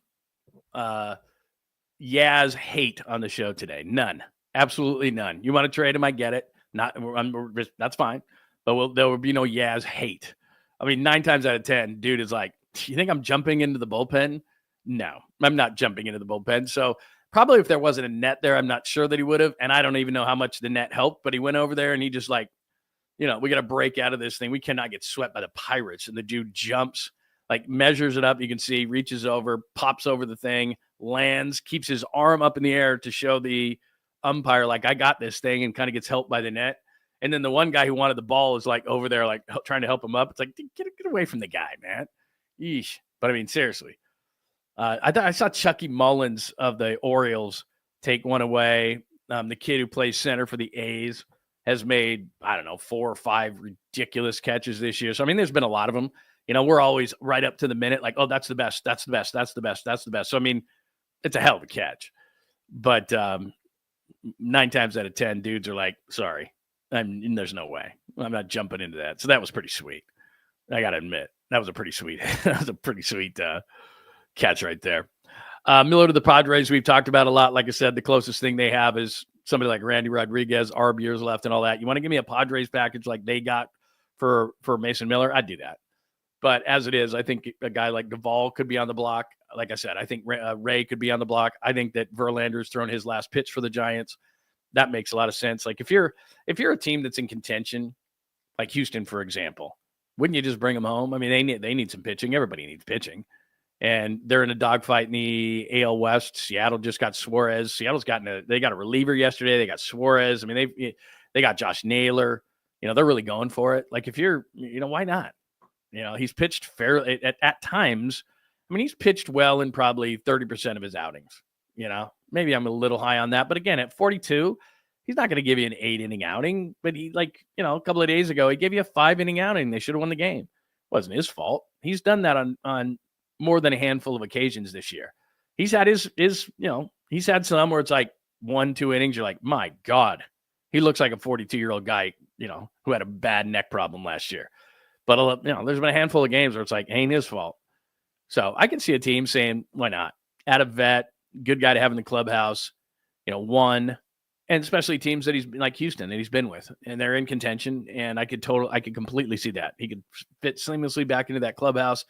B: Yaz hate on the show today. None. Absolutely none. You want to trade him? I get it. That's fine. But there will be no Yaz hate. I mean, 9 times out of 10, dude is like, you think I'm jumping into the bullpen? No, I'm not jumping into the bullpen. So probably if there wasn't a net there, I'm not sure that he would have. And I don't even know how much the net helped, but he went over there and he just like, we got to break out of this thing. We cannot get swept by the Pirates. And the dude jumps, like measures it up. You can see, reaches over, pops over the thing, lands, keeps his arm up in the air to show the umpire, like, I got this thing, and kind of gets helped by the net. And then the one guy who wanted the ball is like over there, like trying to help him up. It's like, get away from the guy, man. Yeesh. But I mean, seriously, I saw Chucky Mullins of the Orioles take one away. The kid who plays center for the A's has made, I don't know, 4 or 5 ridiculous catches this year. So, I mean, there's been a lot of them. We're always right up to the minute, like, oh, that's the best, that's the best, that's the best, that's the best. So, I mean, it's a hell of a catch. But 9 times out of 10, dudes are like, sorry, there's no way. I'm not jumping into that. So that was pretty sweet. I got to admit, that was a pretty sweet catch right there. Miller to the Padres, we've talked about a lot. Like I said, the closest thing they have is somebody like Randy Rodriguez, arb years left and all that. You want to give me a Padres package like they got for Mason Miller? I'd do that. But as it is, I think a guy like DOVAL could be on the block. Like I said, I think Ray could be on the block. I think that Verlander's thrown his last pitch for the Giants. That makes a lot of sense. Like if you're a team that's in contention, like Houston, for example, wouldn't you just bring them home? I mean, they need some pitching. Everybody needs pitching. And they're in a dogfight in the AL West. Seattle just got Suarez. Seattle's they got a reliever yesterday. They got Suarez. I mean, they got Josh Naylor. They're really going for it. Like if you're, why not? He's pitched fairly at times. I mean, he's pitched well in probably 30% of his outings. Maybe I'm a little high on that. But again, at 42, he's not going to give you an 8-inning outing. But he, a couple of days ago, he gave you a 5-inning outing. They should have won the game. It wasn't his fault. He's done that on more than a handful of occasions this year. He's had he's had some where it's like 1-2 innings. You're like, my God, he looks like a 42-year-old guy, who had a bad neck problem last year. But, there's been a handful of games where it's like, ain't his fault. So I can see a team saying, why not? Add a vet, good guy to have in the clubhouse, one, and especially teams that he's like Houston that he's been with, and they're in contention. And I could completely see that. He could fit seamlessly back into that clubhouse.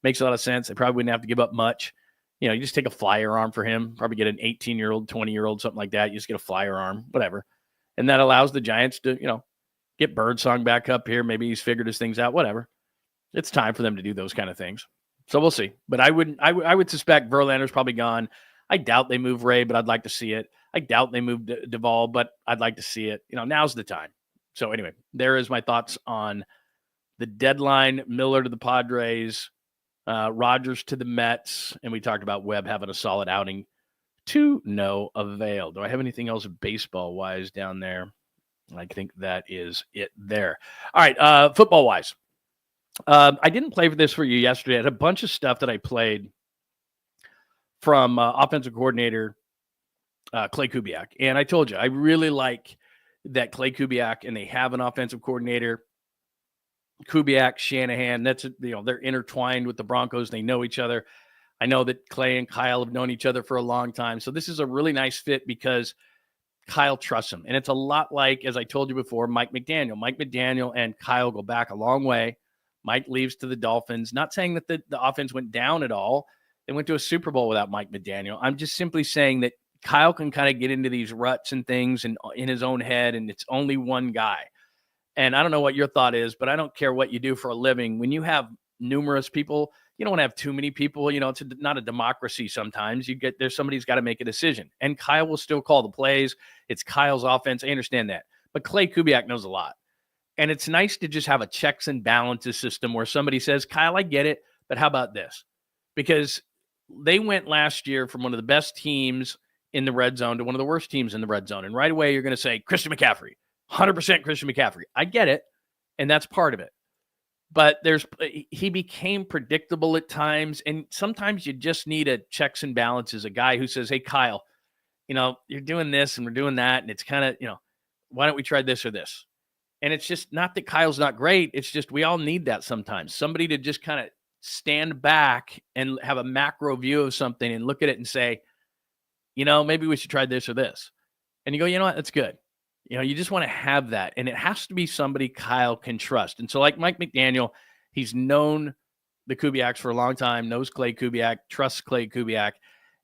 B: Makes a lot of sense. They probably wouldn't have to give up much. You just take a flyer arm for him, probably get an 18-year-old, 20-year-old, something like that. You just get a flyer arm, whatever. And that allows the Giants to, get Birdsong back up here. Maybe he's figured his things out, whatever. It's time for them to do those kind of things. So we'll see. But I would suspect Verlander's probably gone. I doubt they move Ray, but I'd like to see it. I doubt they move DOVAL, but I'd like to see it. Now's the time. So anyway, there is my thoughts on the deadline. Miller to the Padres, Rogers to the Mets, and we talked about Webb having a solid outing to no avail. Do I have anything else baseball-wise down there? I think that is it there. All right, football-wise. I didn't play for this for you yesterday. I had a bunch of stuff that I played from offensive coordinator Klay Kubiak. And I told you, I really like that Klay Kubiak, and they have an offensive coordinator, Kubiak, Shanahan. That's, they're intertwined with the Broncos. They know each other. I know that Klay and Kyle have known each other for a long time. So this is a really nice fit because Kyle trusts him. And it's a lot like, as I told you before, Mike McDaniel. Mike McDaniel and Kyle go back a long way. Mike leaves to the Dolphins. Not saying that the offense went down at all. They went to a Super Bowl without Mike McDaniel. I'm just simply saying that Kyle can kind of get into these ruts and things and in his own head, and it's only one guy. And I don't know what your thought is, but I don't care what you do for a living. When you have numerous people, you don't want to have too many people. It's not a democracy sometimes. There's somebody's got to make a decision. And Kyle will still call the plays. It's Kyle's offense. I understand that. But Klay Kubiak knows a lot. And it's nice to just have a checks and balances system where somebody says, Kyle, I get it, but how about this? Because they went last year from one of the best teams in the red zone to one of the worst teams in the red zone. And right away, you're going to say, Christian McCaffrey, 100% Christian McCaffrey. I get it. And that's part of it. But he became predictable at times. And sometimes you just need a checks and balances, a guy who says, hey, Kyle, you're doing this and we're doing that. And it's kind of, why don't we try this or this? And it's just not that Kyle's not great. It's just we all need that sometimes. Somebody to just kind of stand back and have a macro view of something and look at it and say, maybe we should try this or this. And you go, you know what? That's good. You just want to have that. And it has to be somebody Kyle can trust. And so like Mike McDaniel, he's known the Kubiaks for a long time, knows Clay Kubiak, trusts Clay Kubiak.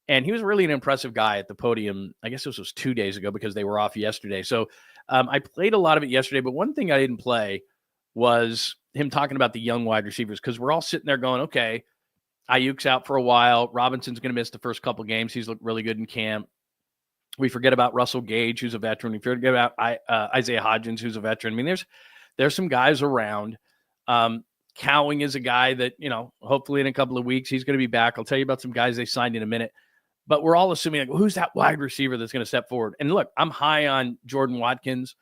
B: And he was really an impressive guy at the podium. I guess this was 2 days ago because they were off yesterday. So I played a lot of it yesterday. But one thing I didn't play was him talking about the young wide receivers, because we're all sitting there going, okay, Ayuk's out for a while. Robinson's going to miss the first couple games. He's looked really good in camp. We forget about Russell Gage, who's a veteran. We forget about 𝐤𝐨𝐫𝐞𝐫, who's a veteran. I mean, there's some guys around. 𝐾𝐭 is a guy that, hopefully in a couple of weeks, he's going to be back. I'll tell you about some guys they signed in a minute. But we're all assuming, like, who's that wide receiver that's going to step forward? And look, I'm high on Jordan Watkins.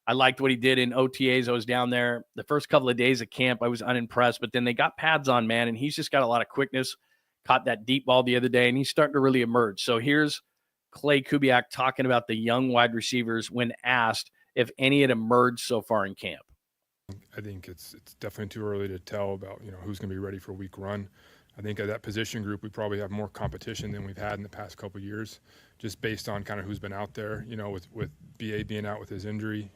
B: I liked what he did in OTAs. I was down there the first couple of days of camp. I was unimpressed. But then they got pads on, man, and he's just got a lot of quickness. Caught that deep ball the other day, and he's starting to really emerge. So here's Clay Kubiak talking about the young wide receivers when asked if any had emerged so far in camp.
E: I think it's definitely too early to tell about who's going to be ready for week one. I think at that position group we probably have more competition than we've had in the past couple of years, just based on kind of who's been out there. With BA being out with his injury,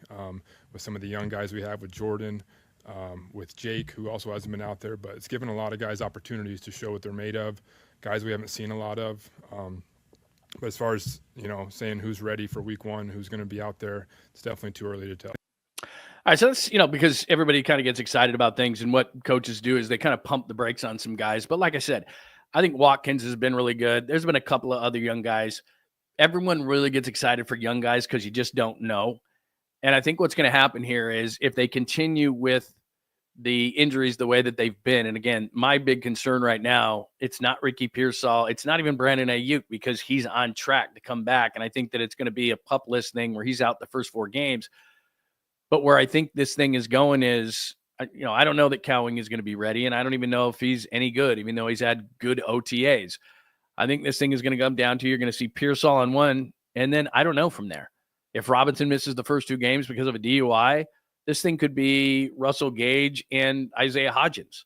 E: with some of the young guys we have with Jordan, with Jake, who also hasn't been out there, but it's given a lot of guys opportunities to show what they're made of. Guys we haven't seen a lot of. But as far as, saying who's ready for week one, who's going to be out there, it's definitely too early to tell.
B: All right, so that's, because everybody kind of gets excited about things, and what coaches do is they kind of pump the brakes on some guys. But like I said, I think Watkins has been really good. There's been a couple of other young guys. Everyone really gets excited for young guys because you just don't know. And I think what's going to happen here is if they continue with the injuries the way that they've been. And again, my big concern right now, it's not Ricky Pearsall. It's not even Brandon Ayuk, because he's on track to come back. And I think that it's going to be a pup list thing where he's out the first 4 games. But where I think this thing is going is, I don't know that 𝐾𝐭 is going to be ready. And I don't even know if he's any good, even though he's had good OTAs. I think this thing is going to come down to, you're going to see Pearsall on one. And then I don't know from there. If Robinson misses the first 2 games because of a DUI, this thing could be Russell Gage and Isaiah Hodgins.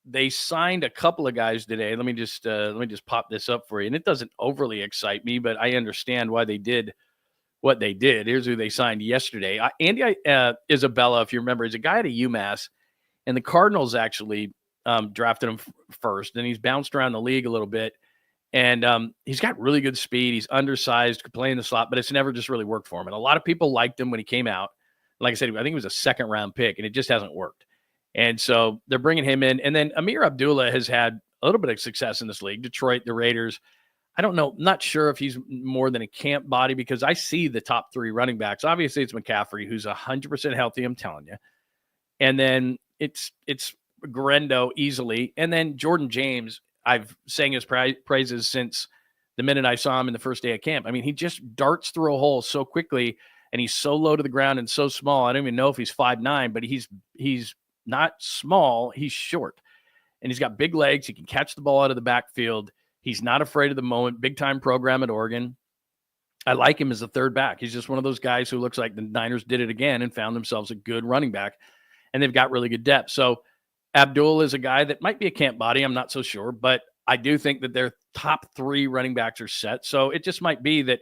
B: They signed a couple of guys today. Let me just pop this up for you. And it doesn't overly excite me, but I understand why they did what they did. Here's who they signed yesterday. Andy Isabella, if you remember, is a guy at a UMass, and the Cardinals actually drafted him first. And he's bounced around the league a little bit. And he's got really good speed. He's undersized, could play in the slot, but it's never just really worked for him. And a lot of people liked him when he came out. Like I said, I think it was a 2nd-round pick, and it just hasn't worked. And so they're bringing him in. And then Amir Abdullah has had a little bit of success in this league. Detroit, the Raiders. I don't know. I'm not sure if he's more than a camp body, because I see the top 3 running backs. Obviously, it's McCaffrey, who's 100% healthy, I'm telling you. And then it's Garendo easily. And then Jordan James, I've sang his praises since the minute I saw him in the first day of camp. I mean, he just darts through a hole so quickly, and he's so low to the ground and so small. I don't even know if he's 5'9", but he's not small. He's short, and he's got big legs. He can catch the ball out of the backfield. He's not afraid of the moment. Big-time program at Oregon. I like him as a 3rd back. He's just one of those guys who looks like the Niners did it again and found themselves a good running back, and they've got really good depth. So Abdul is a guy that might be a camp body. I'm not so sure, but I do think that their top 3 running backs are set. So it just might be that,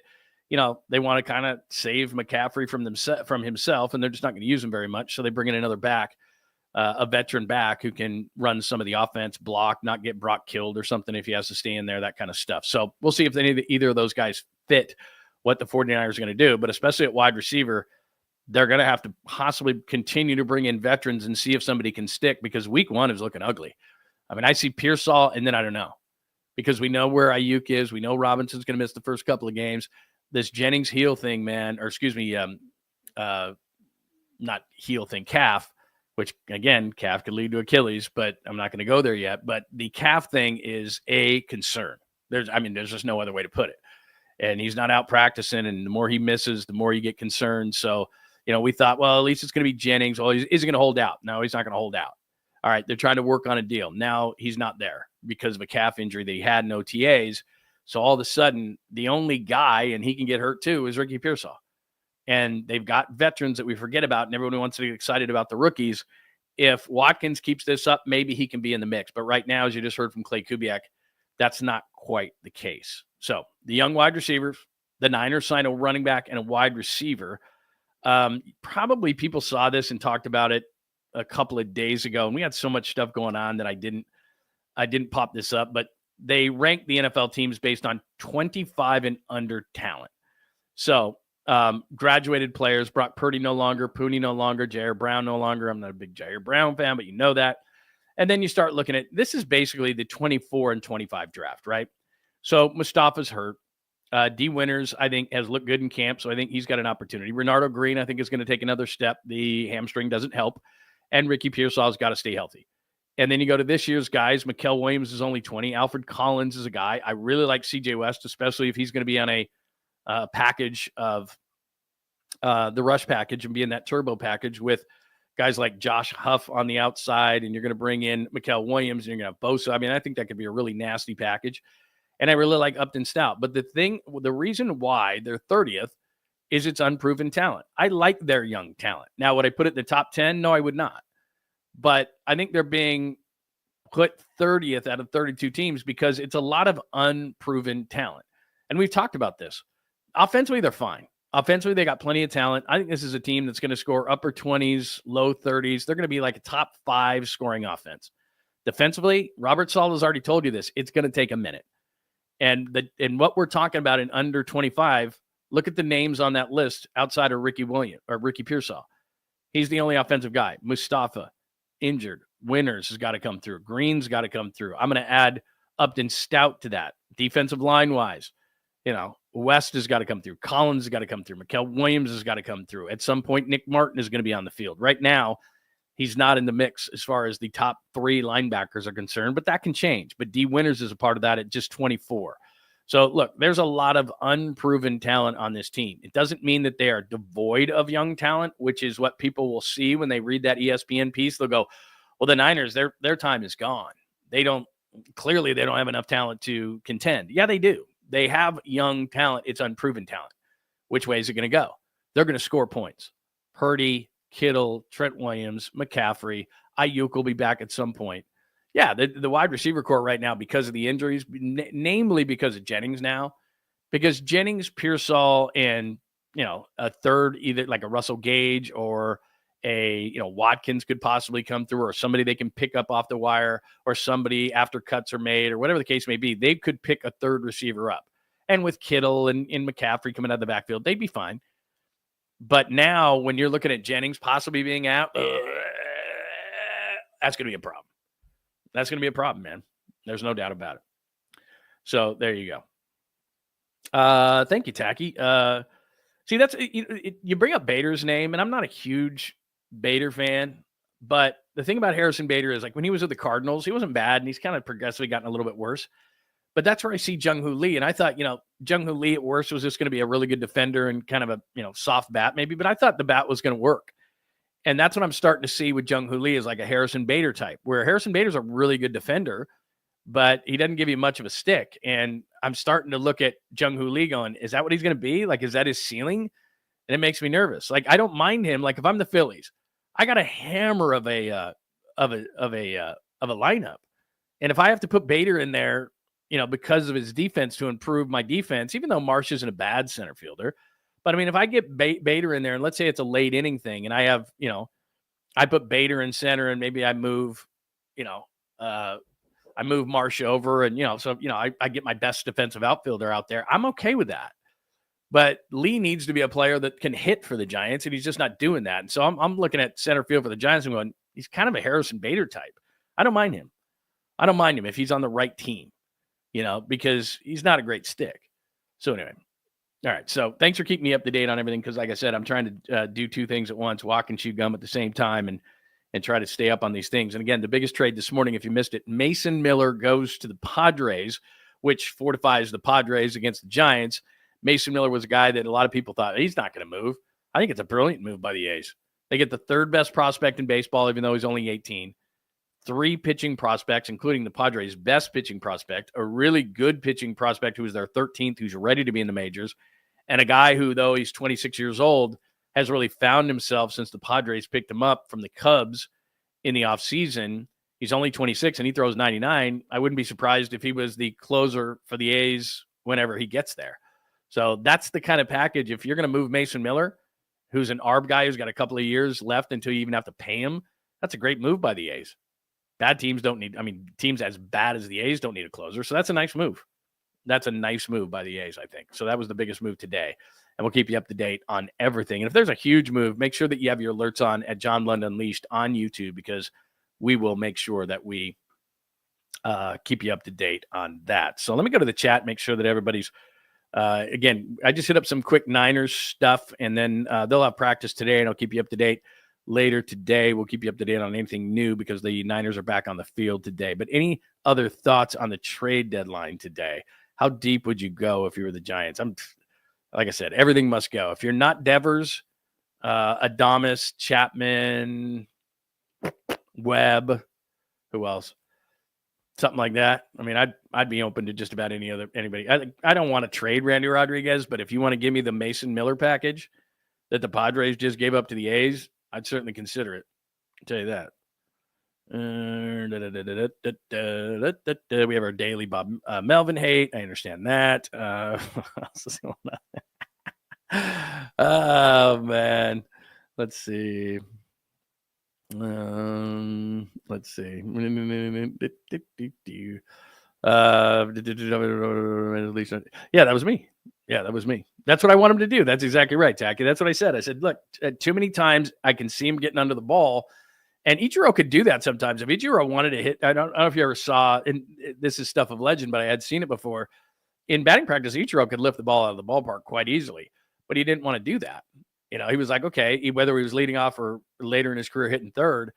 B: they want to kind of save McCaffrey from himself, and they're just not going to use him very much. So they bring in another back, a veteran back who can run some of the offense, block, not get Brock killed or something if he has to stay in there, that kind of stuff. So we'll see if either of those guys fit what the 49ers are going to do. But especially at wide receiver, they're going to have to possibly continue to bring in veterans and see if somebody can stick, because week 1 is looking ugly. I mean, I see Pearsall, and then I don't know, because we know where Ayuk is. We know Robinson's going to miss the first couple of games. This Jennings heel thing, man, or excuse me, not heel thing, calf, which again, calf could lead to Achilles, but I'm not going to go there yet. But the calf thing is a concern. There's just no other way to put it. And he's not out practicing, and the more he misses, the more you get concerned. So, we thought, well, at least it's going to be Jennings. Well, is he going to hold out? No, he's not going to hold out. All right, they're trying to work on a deal. Now he's not there because of a calf injury that he had in OTAs. So all of a sudden, the only guy, and he can get hurt too, is Ricky Pearsall. And they've got veterans that we forget about, and everyone wants to get excited about the rookies. If Watkins keeps this up, maybe he can be in the mix. But right now, as you just heard from Clay Kubiak, that's not quite the case. So the young wide receivers, The Niners signed a running back and a wide receiver. Probably people saw this and talked about it a couple of days ago, and we had so much stuff going on that I didn't pop this up, but they ranked the NFL teams based on 25 and under talent. So graduated players, Brock Purdy no longer, Pooney no longer, Jair Brown no longer. I'm not a big Jair Brown fan, but you know that. And then you start looking at, this is basically the 24 and 25 draft, right? So Mustafa's hurt. D. Winters, I think, has looked good in camp, so I think he's got an opportunity. Renardo Green, I think, is going to take another step. The hamstring doesn't help. And Ricky Pearsall's got to stay healthy. And then you go to this year's guys. Mikael Williams is only 20. Alfred Collins is a guy. I really like C.J. West, especially if he's going to be on a package of the rush package and be in that turbo package with guys like Josh Huff on the outside, and you're going to bring in Mikael Williams, and you're going to have Bosa. I mean, I think that could be a really nasty package. And I really like Upton Stout. But the reason why they're 30th is it's unproven talent. I like their young talent. Now, would I put it in the top 10? No, I would not. But I think they're being put 30th out of 32 teams because it's a lot of unproven talent. And we've talked about this. Offensively, they're fine. Offensively, they got plenty of talent. I think this is a team that's going to score upper 20s, low 30s. They're going to be like a top 5 scoring offense. Defensively, Robert Saleh has already told you this. It's going to take a minute. And what we're talking about in under 25, look at the names on that list outside of Ricky Pearsall. He's the only offensive guy. Mustafa, injured. Winters has got to come through. Green's got to come through. I'm going to add Upton Stout to that. Defensive line-wise, West has got to come through. Collins has got to come through. Mikael Williams has got to come through. At some point, Nick Martin is going to be on the field. Right now, he's not in the mix as far as the top 3 linebackers are concerned, but that can change. But D. Winters is a part of that at just 24. So, look, there's a lot of unproven talent on this team. It doesn't mean that they are devoid of young talent, which is what people will see when they read that ESPN piece. They'll go, well, the Niners, their time is gone. They don't have enough talent to contend. Yeah, they do. They have young talent. It's unproven talent. Which way is it going to go? They're going to score points. Purdy, Kittle, Trent Williams, McCaffrey, Ayuk will be back at some point. Yeah, the wide receiver core right now, because of the injuries, namely because of Jennings now, because Jennings, Pearsall, and a third, either like a Russell Gage or a Watkins could possibly come through, or somebody they can pick up off the wire, or somebody after cuts are made, or whatever the case may be, they could pick a third receiver up. And with Kittle and McCaffrey coming out of the backfield, they'd be fine. But now, when you're looking at Jennings possibly being out, that's going to be a problem. That's going to be a problem, man. There's no doubt about it. So there you go. Thank you, Tacky. See, that's you bring up Bader's name, and I'm not a huge Bader fan, but the thing about Harrison Bader is, like, when he was with the Cardinals, he wasn't bad, and he's kind of progressively gotten a little bit worse. But that's where I see 𝐿 Lee, and I thought, 𝐿 Lee at worst was just going to be a really good defender and kind of a soft bat maybe, but I thought the bat was going to work. And that's what I'm starting to see with 𝐿 Lee, is like a Harrison Bader type, where Harrison Bader's a really good defender, but he doesn't give you much of a stick. And I'm starting to look at 𝐿 Lee going, is that what he's going to be? Like, is that his ceiling? And it makes me nervous. Like, I don't mind him. Like, if I'm the Phillies, I got a hammer of a lineup. And if I have to put Bader in there, because of his defense to improve my defense, even though Marsh isn't a bad center fielder. But I mean, if I get Bader in there, and let's say it's a late inning thing, and I have, I put Bader in center, and maybe I move, I move Marsh over, and, I get my best defensive outfielder out there. I'm okay with that. But Lee needs to be a player that can hit for the Giants, and he's just not doing that. And so I'm looking at center field for the Giants and going, he's kind of a Harrison Bader type. I don't mind him. I don't mind him if he's on the right team, because he's not a great stick. So anyway, all right. So thanks for keeping me up to date on everything, because like I said, I'm trying to do 2 things at once, walk and chew gum at the same time, and try to stay up on these things. And again, the biggest trade this morning, if you missed it, Mason Miller goes to the Padres, which fortifies the Padres against the Giants. Mason Miller was a guy that a lot of people thought he's not going to move. I think it's a brilliant move by the A's. They get the 3rd best prospect in baseball, even though he's only 18. 3 pitching prospects, including the Padres' best pitching prospect, a really good pitching prospect who is their 13th, who's ready to be in the majors, and a guy who, though he's 26 years old, has really found himself since the Padres picked him up from the Cubs in the offseason. He's only 26, and he throws 99. I wouldn't be surprised if he was the closer for the A's whenever he gets there. So that's the kind of package. If you're going to move Mason Miller, who's an ARB guy who's got a couple of years left until you even have to pay him, that's a great move by the A's. Bad teams don't need, teams as bad as the A's don't need a closer. So that's a nice move. That's a nice move by the A's, I think. So that was the biggest move today. And we'll keep you up to date on everything. And if there's a huge move, make sure that you have your alerts on at John Lund Unleashed on YouTube, because we will make sure that we keep you up to date on that. So let me go to the chat, make sure that everybody's, again, I just hit up some quick Niners stuff, and then they'll have practice today, and I'll keep you up to date later today. We'll keep you up to date on anything new because the Niners are back on the field today. But any other thoughts on the trade deadline today? How deep would you go if you were the Giants? Like I said, everything must go. If you're not Devers, Adames, Chapman, Webb, who else? Something like that. I'd be open to just about anybody. I don't want to trade Randy Rodriguez, but if you want to give me the Mason Miller package that the Padres just gave up to the A's, I'd certainly consider it. I'll tell you that. We have our daily Bob Melvin hate. I understand that. Oh man, let's see. Let's see. Yeah, that was me. That's what I want him to do. That's exactly right, Tacky. That's what I said. I said, look, too many times I can see him getting under the ball. And Ichiro could do that sometimes. If Ichiro wanted to hit, I don't know if you ever saw, and this is stuff of legend, but I had seen it before. In batting practice, Ichiro could lift the ball out of the ballpark quite easily, but he didn't want to do that. He was like, okay, whether he was leading off or later in his career hitting third,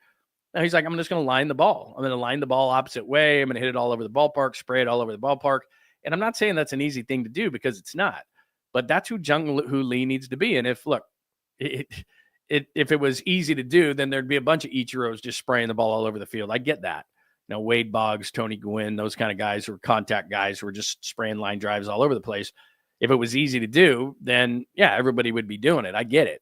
B: now he's like, I'm just going to line the ball. I'm going to line the ball opposite way. I'm going to hit it all over the ballpark, spray it all over the ballpark. And I'm not saying that's an easy thing to do, because it's not. But that's who Jung-Hoo Lee needs to be. And if it was easy to do, then there'd be a bunch of Ichiros just spraying the ball all over the field. I get that. Wade Boggs, Tony Gwynn, those kind of guys who are contact guys who are just spraying line drives all over the place. If it was easy to do, then yeah, everybody would be doing it. I get it.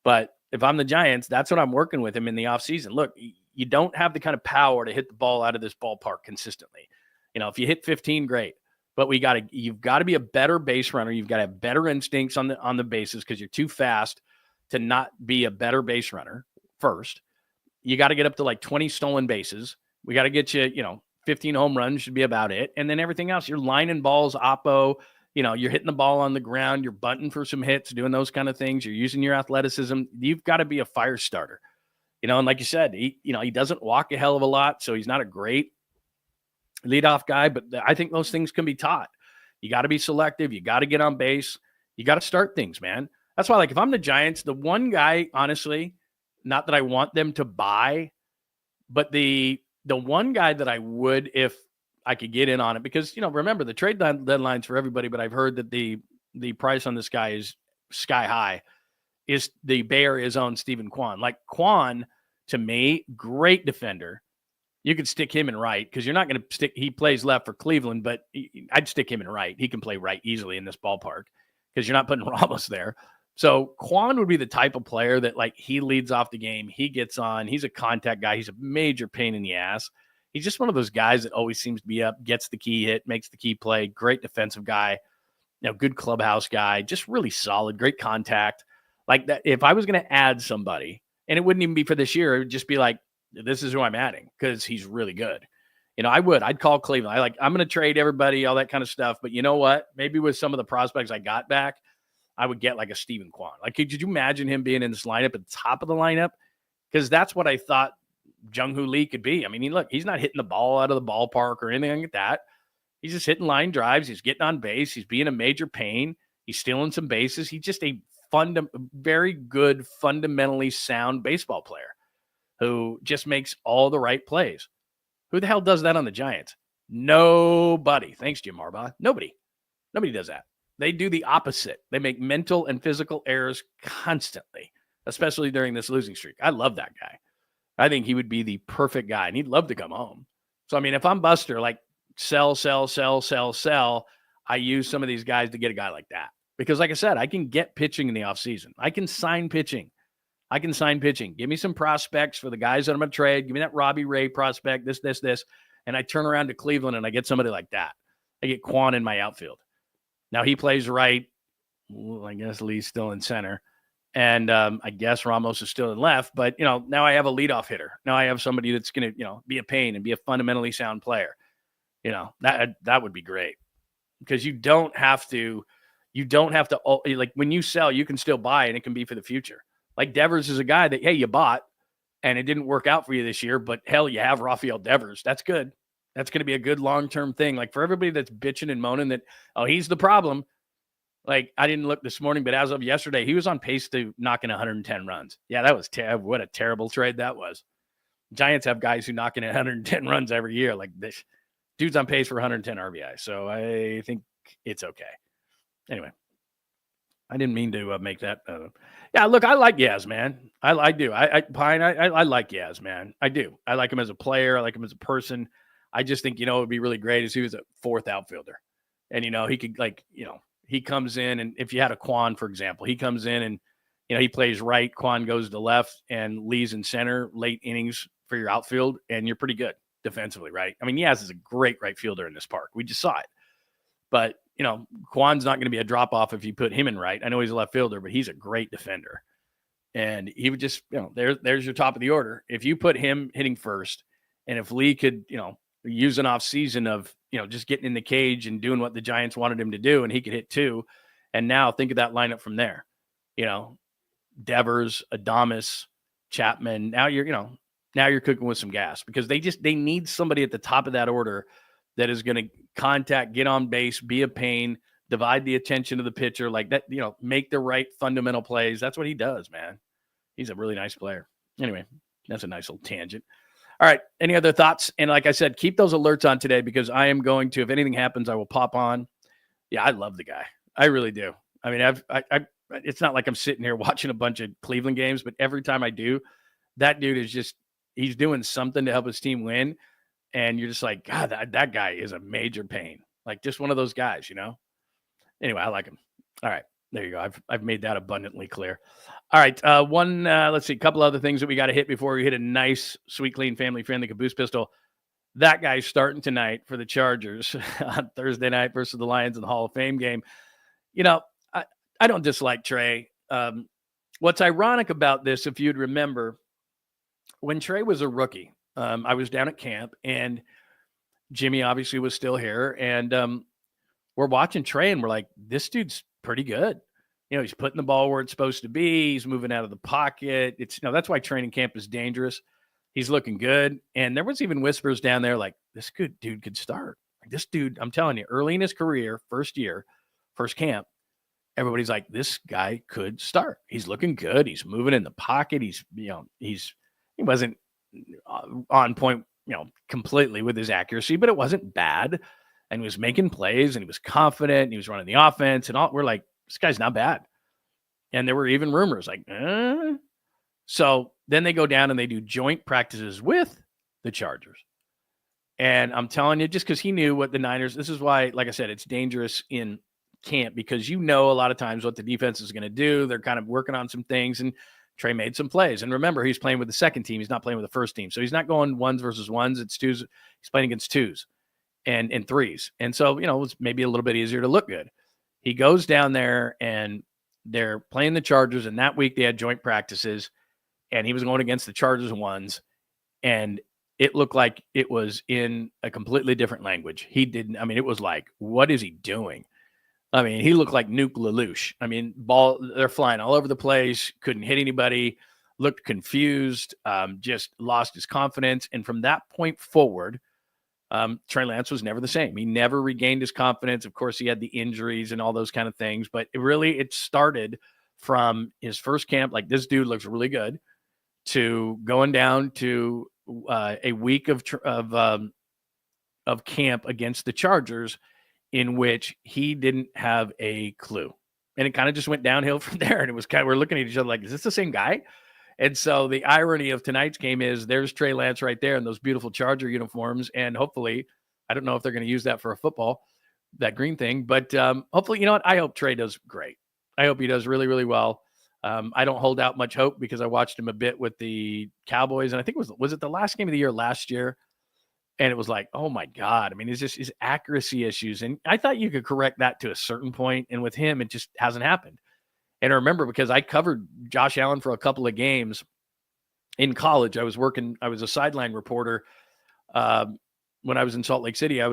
B: But if I'm the Giants, that's what I'm working with him in the offseason. Look, you don't have the kind of power to hit the ball out of this ballpark consistently. If you hit 15, great. But you've got to be a better base runner. You've got to have better instincts on the bases, because you're too fast to not be a better base runner first. You got to get up to like 20 stolen bases. We got to get you, 15 home runs should be about it. And then everything else, you're lining balls, oppo, you're hitting the ball on the ground, you're bunting for some hits, doing those kind of things. You're using your athleticism. You've got to be a fire starter, and like you said, he doesn't walk a hell of a lot. So he's not a great leadoff guy, but I think those things can be taught. You got to be selective. You got to get on base. You got to start things, man. That's why, like, if I'm the Giants, the one guy, honestly, not that I want them to buy, but the one guy that I would, if I could get in on it, because, remember, the trade deadline's for everybody, but I've heard that the price on this guy is sky high, is the Bay Area's own Stephen Kwan. Like, Kwan, to me, great defender. You could stick him in right, because you're not going to stick – he plays left for Cleveland, but I'd stick him in right. He can play right easily in this ballpark, because you're not putting Ramos there. So Kwan would be the type of player that, like, he leads off the game. He gets on. He's a contact guy. He's a major pain in the ass. He's just one of those guys that always seems to be up, gets the key hit, makes the key play. Great defensive guy, good clubhouse guy, just really solid, great contact. Like that. If I was going to add somebody, and it wouldn't even be for this year, it would just be like, this is who I'm adding, because he's really good. I'd call Cleveland. I'm going to trade everybody, all that kind of stuff. But you know what? Maybe with some of the prospects I got back, I would get like a Stephen Kwan. Like, could you imagine him being in this lineup at the top of the lineup? Because that's what I thought Jung-Hoo Lee could be. He's not hitting the ball out of the ballpark or anything like that. He's just hitting line drives. He's getting on base. He's being a major pain. He's stealing some bases. He's just a very good, fundamentally sound baseball player who just makes all the right plays. Who the hell does that on the Giants? Nobody. Thanks, Jim Harbaugh. Nobody does that. They do the opposite. They make mental and physical errors constantly, especially during this losing streak. I love that guy. I think he would be the perfect guy, and he'd love to come home. So, if I'm Buster, like, sell, I use some of these guys to get a guy like that. Because, like I said, I can get pitching in the offseason. I can sign pitching. Give me some prospects for the guys that I'm going to trade. Give me that Robbie Ray prospect, this. And I turn around to Cleveland, and I get somebody like that. I get Kwan in my outfield. Now, he plays right. Well, I guess Lee's still in center. And I guess Ramos is still in left. But, now I have a leadoff hitter. Now I have somebody that's going to, be a pain and be a fundamentally sound player. That would be great. Because you don't have to, like when you sell, you can still buy and it can be for the future. Like Devers is a guy that, hey, you bought and it didn't work out for you this year, but hell, you have Rafael Devers. That's good. That's going to be a good long-term thing. Like for everybody that's bitching and moaning that, oh, he's the problem. Like I didn't look this morning, but as of yesterday, he was on pace to knock in 110 runs. Yeah, that was what a terrible trade that was. Giants have guys who knock in 110 runs every year. Like this dude's on pace for 110 RBI. So I think it's okay. Anyway, I didn't mean to make that. Yeah, look, I like Yaz, man. I do. I like Yaz, man. I do. I like him as a player. I like him as a person. I just think, it would be really great if he was a fourth outfielder. And, he could he comes in and if you had a 𝐾𝐭, for example, he comes in and, he plays right, 𝐾𝐭 goes to left and Lee's in center, late innings for your outfield. And you're pretty good defensively, right? I mean, Yaz is a great right fielder in this park. We just saw it. But, 𝐾𝐭's not going to be a drop-off if you put him in right. I know he's a left fielder, but he's a great defender. And he would just, there's your top of the order. If you put him hitting first, and if Lee could, use an off season of, just getting in the cage and doing what the Giants wanted him to do, and he could hit two. And now think of that lineup from there. Devers, Adames, Chapman. Now you're cooking with some gas because they need somebody at the top of that order that is going to contact, get on base, be a pain, divide the attention of the pitcher like that, make the right fundamental plays. That's what he does, man. He's a really nice player. Anyway, that's a nice little tangent. All right. Any other thoughts? And like I said, keep those alerts on today because I am going to, if anything happens, I will pop on. Yeah, I love the guy. I really do. I mean, it's not like I'm sitting here watching a bunch of Cleveland games, but every time I do, that dude is he's doing something to help his team win. And you're just like, God, that guy is a major pain. Like just one of those guys, Anyway, I like him. All right. There you go. I've made that abundantly clear. All right. Let's see, a couple other things that we got to hit before we hit a nice, sweet, clean, family-friendly caboose pistol. That guy's starting tonight for the Chargers on Thursday night versus the Lions in the Hall of Fame game. I don't dislike Trey. What's ironic about this, if you'd remember, when Trey was a rookie, I was down at camp, and Jimmy obviously was still here, and we're watching Trey, and we're like, this dude's pretty good. He's putting the ball where it's supposed to be. He's moving out of the pocket. It's that's why training camp is dangerous. He's looking good. And there was even whispers down there like, this good dude could start. Like this dude, I'm telling you, early in his career, first year, first camp, everybody's like, this guy could start. He's looking good. He's moving in the pocket. He wasn't on point, completely with his accuracy, but it wasn't bad. And he was making plays and he was confident and he was running the offense and all. We're like, this guy's not bad. And there were even rumors like, So then they go down and they do joint practices with the Chargers. And I'm telling you, just because he knew what the Niners, this is why, like I said, it's dangerous in camp because a lot of times what the defense is going to do. They're kind of working on some things and Trey made some plays. And remember, he's playing with the second team. He's not playing with the first team. So he's not going ones versus ones. It's twos. He's playing against twos and threes. And so, it was maybe a little bit easier to look good. He goes down there and they're playing the Chargers. And that week they had joint practices and he was going against the Chargers ones. And it looked like it was in a completely different language. It was like, what is he doing? He looked like Nuke Lelouch. They're flying all over the place, couldn't hit anybody, looked confused, just lost his confidence. And from that point forward, Trey Lance was never the same. He never regained his confidence. Of course, he had the injuries and all those kind of things, but it started from his first camp, like this dude looks really good, to going down to a week of camp against the Chargers in which he didn't have a clue. And it kind of just went downhill from there. And it was we're looking at each other like, is this the same guy? And so the irony of tonight's game is there's Trey Lance right there in those beautiful Charger uniforms. And hopefully, I don't know if they're going to use that for a football, that green thing, but hopefully, I hope Trey does great. I hope he does really, really well. I don't hold out much hope because I watched him a bit with the Cowboys. And I think was it the last game of the year last year? And it was like, oh my God. I mean, it's just his accuracy issues. And I thought you could correct that to a certain point. And with him, it just hasn't happened. And I remember because I covered Josh Allen for a couple of games in college. I was a sideline reporter. When I was in Salt Lake City, I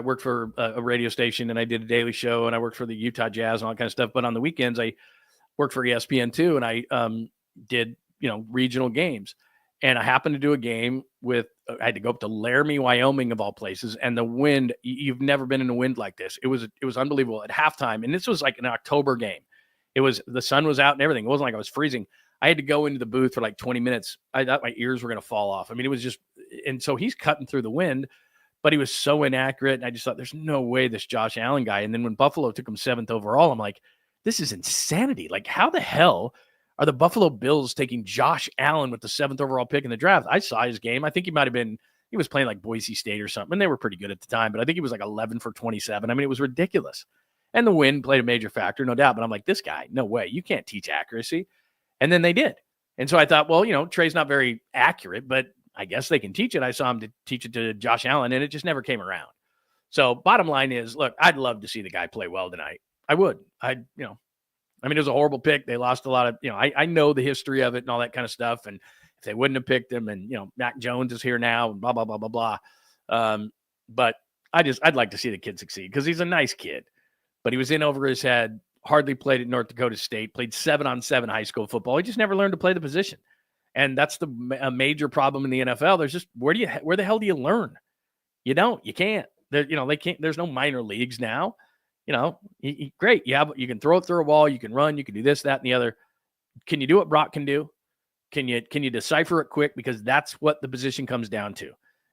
B: worked for a radio station and I did a daily show and I worked for the Utah Jazz and all that kind of stuff. But on the weekends, I worked for ESPN too. And I did, regional games. And I happened to do a game I had to go up to Laramie, Wyoming, of all places. And the wind, you've never been in a wind like this. It was unbelievable at halftime. And this was like an October game. The sun was out and everything. It wasn't like I was freezing. I had to go into the booth for like 20 minutes. I thought my ears were going to fall off. I mean, it was just, and so he's cutting through the wind, but he was so inaccurate. And I just thought, there's no way this Josh Allen guy. And then when Buffalo took him 7th overall, I'm like, this is insanity. Like, how the hell are the Buffalo Bills taking Josh Allen with the 7th overall pick in the draft? I saw his game. I think he was playing like Boise State or something. And they were pretty good at the time, but I think he was like 11 for 27. I mean, it was ridiculous. And the wind played a major factor, no doubt. But I'm like, this guy, no way. You can't teach accuracy. And then they did. And so I thought, well, Trey's not very accurate, but I guess they can teach it. I saw him to teach it to Josh Allen, and it just never came around. So bottom line is, look, I'd love to see the guy play well tonight. I would. It was a horrible pick. They lost a lot of, I know the history of it and all that kind of stuff. And if they wouldn't have picked him and, Mac Jones is here now and blah, blah, blah, blah, blah. But I'd like to see the kid succeed because he's a nice kid. But he was in over his head, hardly played at North Dakota State, played 7-on-7 high school football. He just never learned to play the position. And that's a major problem in the NFL. There's just, where the hell do you learn? You don't, you can't. They can't, there's no minor leagues now. Great. You can throw it through a wall. You can run. You can do this, that, and the other. Can you do what Brock can do? Can you decipher it quick? Because that's what the position comes down to.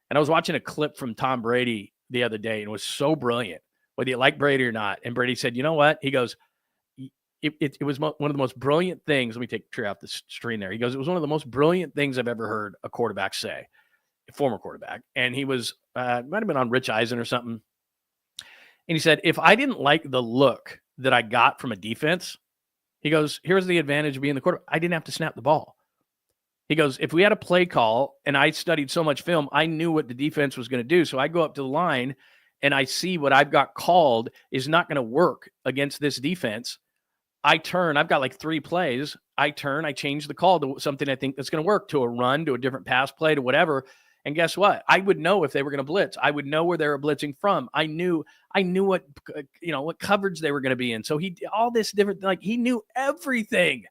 B: And I was watching a clip from Tom Brady the other day, and it was so brilliant, whether you like Brady or not. And Brady said, you know what? He goes, it was one of the most brilliant things. Let me take Trey off the screen there. He goes, it was one of the most brilliant things I've ever heard a quarterback say, a former quarterback. And he was, might have been on Rich Eisen or something. And he said, if I didn't like the look that I got from a defense, he goes, here's the advantage of being the quarterback. I didn't have to snap the ball. He goes, if we had a play call and I studied so much film, I knew what the defense was going to do. So I go up to the line and I see what I've got called is not going to work against this defense. I turn, I've got like 3 plays. I turn, I change the call to something I think that's going to work, to a run, to a different pass play, to whatever. And guess what? I would know if they were going to blitz. I would know where they were blitzing from. I knew what, what coverage they were going to be in. So all this different, like, he knew everything.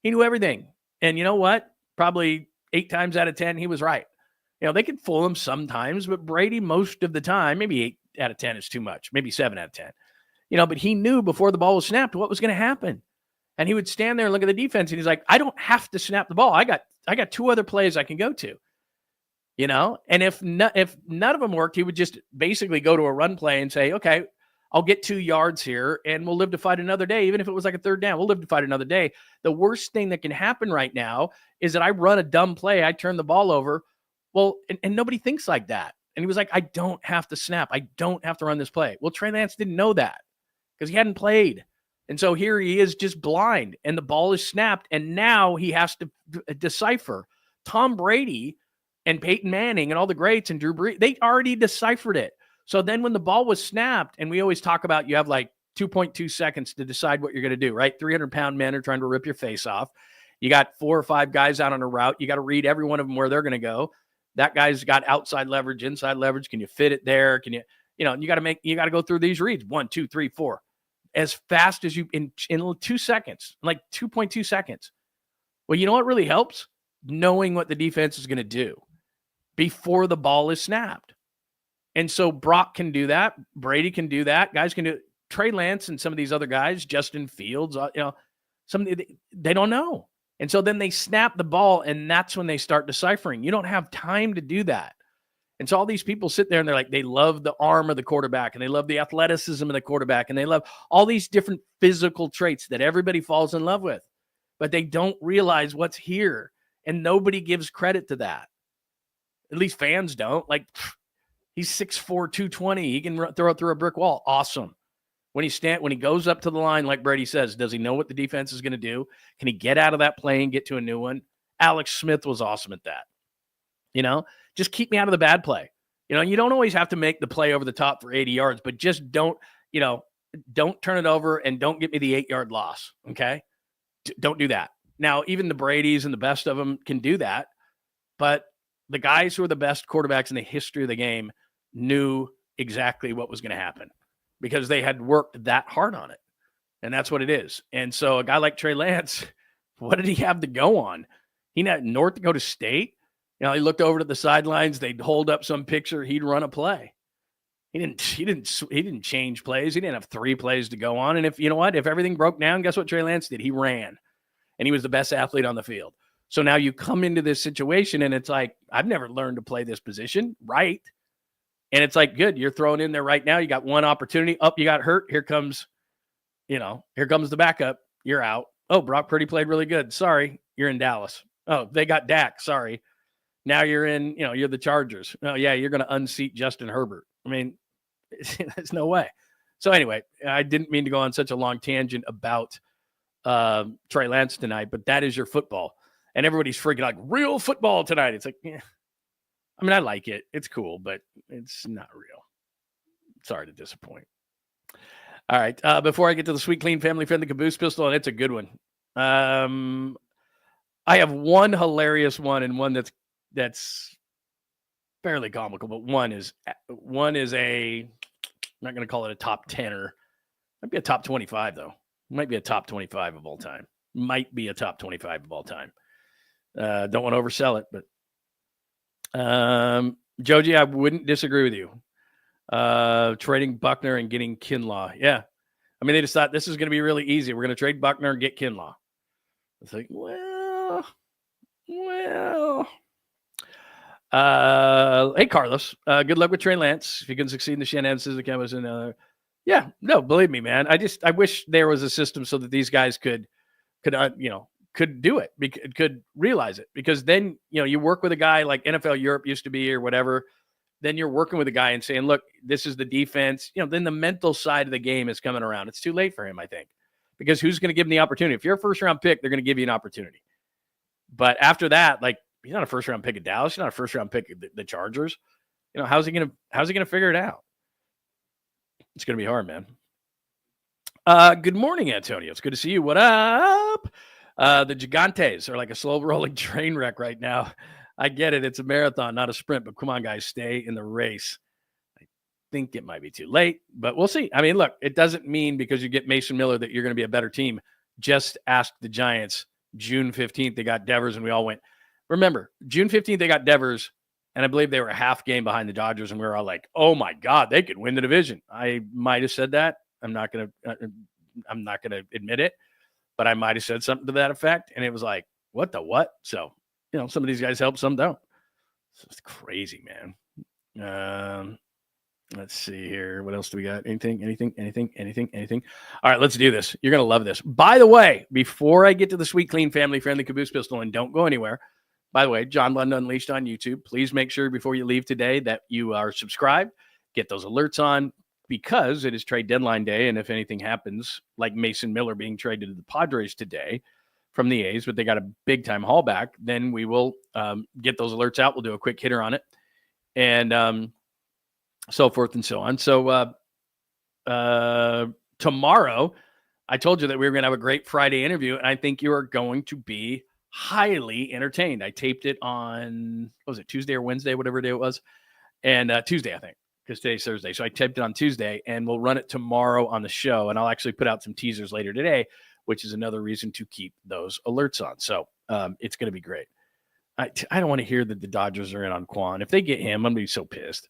B: He knew everything. And you know what? Probably 8 times out of 10, he was right. They could fool him sometimes, but Brady, most of the time, maybe 8 out of 10 is too much. Maybe 7 out of 10. But he knew before the ball was snapped what was going to happen. And he would stand there and look at the defense, and he's like, I don't have to snap the ball. I got 2 other plays I can go to. And if none of them worked, he would just basically go to a run play and say, okay, I'll get 2 yards here and we'll live to fight another day. Even if it was like a 3rd down, we'll live to fight another day. The worst thing that can happen right now is that I run a dumb play. I turn the ball over. Well, and nobody thinks like that. And he was like, I don't have to snap. I don't have to run this play. Well, Trey Lance didn't know that because he hadn't played. And so here he is just blind, and the ball is snapped. And now he has to decipher. Tom Brady and Peyton Manning and all the greats and Drew Brees, they already deciphered it. So then when the ball was snapped, and we always talk about you have like 2.2 seconds to decide what you're going to do, right? 300-pound men are trying to rip your face off. You got 4 or 5 guys out on a route. You got to read every one of them where they're going to go. That guy's got outside leverage, inside leverage. Can you fit it there? Can you, you got to go through these reads. 1, 2, 3, 4. As fast as you in 2 seconds, like 2.2 seconds. Well, you know what really helps? Knowing what the defense is going to do before the ball is snapped. And so Brock can do that. Brady can do that. Guys can do it. Trey Lance and some of these other guys, Justin Fields, they don't know. And so then they snap the ball, and that's when they start deciphering. You don't have time to do that. And so all these people sit there and they're like, they love the arm of the quarterback, and they love the athleticism of the quarterback, and they love all these different physical traits that everybody falls in love with, but they don't realize what's here. And nobody gives credit to that. At least fans don't. Like, he's 6'4", 220. He can throw it through a brick wall. Awesome. When he goes up to the line, like Brady says, does he know what the defense is going to do? Can he get out of that play and get to a new one? Alex Smith was awesome at that. Just keep me out of the bad play. You don't always have to make the play over the top for 80 yards, but just don't turn it over and don't get me the 8-yard loss. Okay. Don't do that. Now, even the Bradys and the best of them can do that, but the guys who are the best quarterbacks in the history of the game knew exactly what was going to happen because they had worked that hard on it. And that's what it is. And so a guy like Trey Lance, what did he have to go on? He had North Dakota State. He looked over to the sidelines. They'd hold up some picture. He'd run a play. He didn't change plays. He didn't have 3 plays to go on. And if everything broke down, guess what Trey Lance did? He ran, and he was the best athlete on the field. So now you come into this situation, and it's like, I've never learned to play this position, right? And it's like, good, you're thrown in there right now. You got one opportunity. You got hurt. Here comes the backup. You're out. Oh, Brock Purdy played really good. Sorry, you're in Dallas. Oh, they got Dak. Sorry. Now you're in, you're the Chargers. Oh, yeah, you're going to unseat Justin Herbert. I mean, there's no way. So anyway, I didn't mean to go on such a long tangent about Trey Lance tonight, but that is your football. And everybody's freaking like, real football tonight. It's like, yeah. I mean, I like it. It's cool, but it's not real. Sorry to disappoint. All right. Before I get to the sweet, clean, family-friendly Caboose pistol, and it's a good one. I have one hilarious one and one that's fairly comical, but one is a, I'm not going to call it a top 10-er. Might be a top 25, though. Might be a top 25 of all time. Might be a top 25 of all time. Don't want to oversell it, but Joji, I wouldn't disagree with you. Trading Buckner and getting Kinlaw. Yeah. I mean, they just thought this is going to be really easy. We're going to trade Buckner and get Kinlaw. It's like, well. Hey, Carlos. Good luck with Trey Lance. If you can succeed in the shenanigans, the cameras and yeah, no, believe me, man. I wish there was a system so that these guys could do it, could realize it, because then, you work with a guy like NFL Europe used to be or whatever. Then you're working with a guy and saying, look, this is the defense. Then the mental side of the game is coming around. It's too late for him, I think, because who's going to give him the opportunity? If you're a first round pick, they're going to give you an opportunity. But after that, like, he's not a first round pick at Dallas. He's not a first round pick at the Chargers. How's he going to figure it out? It's going to be hard, man. Good morning, Antonio. It's good to see you. What up? The Gigantes are like a slow rolling train wreck right now. I get it. It's a marathon, not a sprint, but come on, guys, stay in the race. I think it might be too late, but we'll see. I mean, look, it doesn't mean because you get Mason Miller that you're going to be a better team. Just ask the Giants. June 15th, they got Devers, and we all went. Remember, June 15th, they got Devers, and I believe they were a half game behind the Dodgers, and we were all like, oh, my God, they could win the division. I might have said that. I'm not going to admit it, but I might have said something to that effect, and it was like, what the what? So, some of these guys help, some don't. It's crazy, man. Let's see here. What else do we got? Anything? All right, let's do this. You're going to love this. By the way, before I get to the sweet, clean, family-friendly Caboose pistol, and don't go anywhere, by the way, John Lund Unleashed on YouTube. Please make sure before you leave today that you are subscribed. Get those alerts on, because it is trade deadline day, and if anything happens, like Mason Miller being traded to the Padres today from the A's, but they got a big-time haul back, then we will get those alerts out. We'll do a quick hitter on it, and so forth and so on. So tomorrow, I told you that we were going to have a great Friday interview, and I think you are going to be highly entertained. I taped it on, what was it, Tuesday or Wednesday, whatever day it was, and Tuesday, I think, because today's Thursday. So I taped it on Tuesday, and we'll run it tomorrow on the show, and I'll actually put out some teasers later today, which is another reason to keep those alerts on. So it's going to be great. I don't want to hear that the Dodgers are in on Quan. If they get him, I'm going to be so pissed.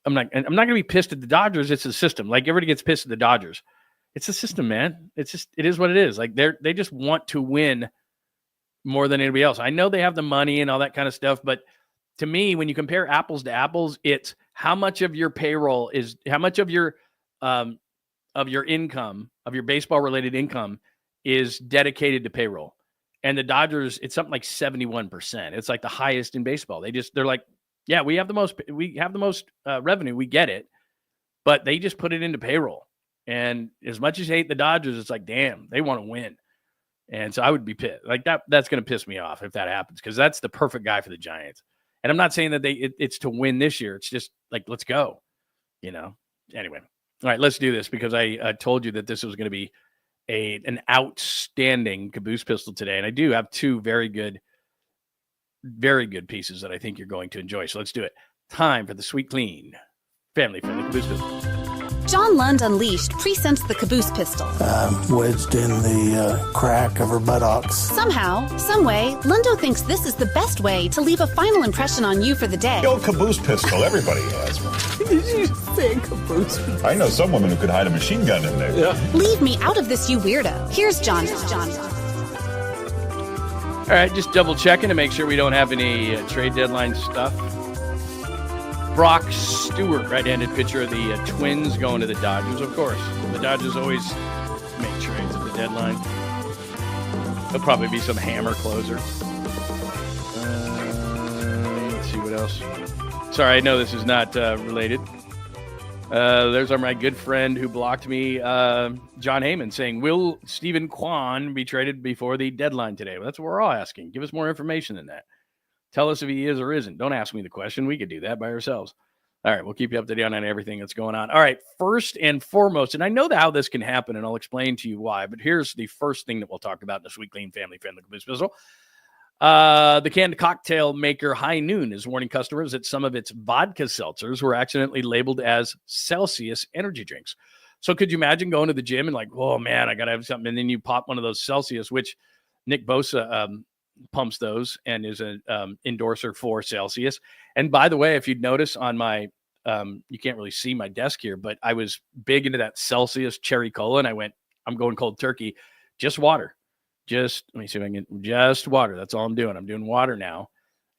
B: I'm not going to be pissed at the Dodgers. It's the system. Like, everybody gets pissed at the Dodgers. It's the system, man. It is what it is. Like, they just want to win more than anybody else. I know they have the money and all that kind of stuff, but to me, when you compare apples to apples, it's how much of your payroll is, how much of your income, of your baseball related income, is dedicated to payroll. And the Dodgers, it's something like 71%. It's like the highest in baseball. They're like, yeah, we have the most revenue. We get it, but they just put it into payroll. And as much as you hate the Dodgers, it's like, damn, they want to win. And so I would be pissed. Like, that's going to piss me off if that happens, because that's the perfect guy for the Giants. And I'm not saying that it's to win this year. It's just like, let's go, Anyway, all right, let's do this because I told you that this was going to be an outstanding caboose pistol today. And I do have two very good pieces that I think you're going to enjoy. So let's do it. Time for the sweet, clean, family-friendly caboose pistol.
A: John Lund Unleashed presents the caboose pistol.
F: Wedged in the crack of her buttocks.
A: Somehow, someway, Lundo thinks this is the best way to leave a final impression on you for the day.
G: The old caboose pistol, everybody has one.
F: Did you say caboose?
G: I know some women who could hide a machine gun in there.
F: Yeah.
A: Leave me out of this, you weirdo. Here's John.
B: All right, just double checking to make sure we don't have any trade deadline stuff. Brock Stewart, right-handed pitcher of the Twins, going to the Dodgers, of course. The Dodgers always make trades at the deadline. There'll probably be some hammer closer. Let's see what else. Sorry, I know this is not related. There's my good friend who blocked me, John Heyman, saying, will Stephen Kwan be traded before the deadline today? Well, that's what we're all asking. Give us more information than that. Tell us if he is or isn't. Don't ask me the question. We could do that by ourselves. All right, we'll keep you up to date on everything that's going on. All right, first and foremost, and I know how this can happen, and I'll explain to you why, but here's the first thing that we'll talk about in this week, clean, family-friendly caboose pistol. The canned cocktail maker High Noon is warning customers that some of its vodka seltzers were accidentally labeled as Celsius energy drinks. So could you imagine going to the gym and like, oh, man, I got to have something, and then you pop one of those Celsius, which Nick Bosa pumps those and is an endorser for Celsius. And by the way, if you'd notice on my, you can't really see my desk here, but I was big into that Celsius cherry cola, and I'm going cold turkey, just water. Let me see if I can get just water. That's all I'm doing. I'm doing water now,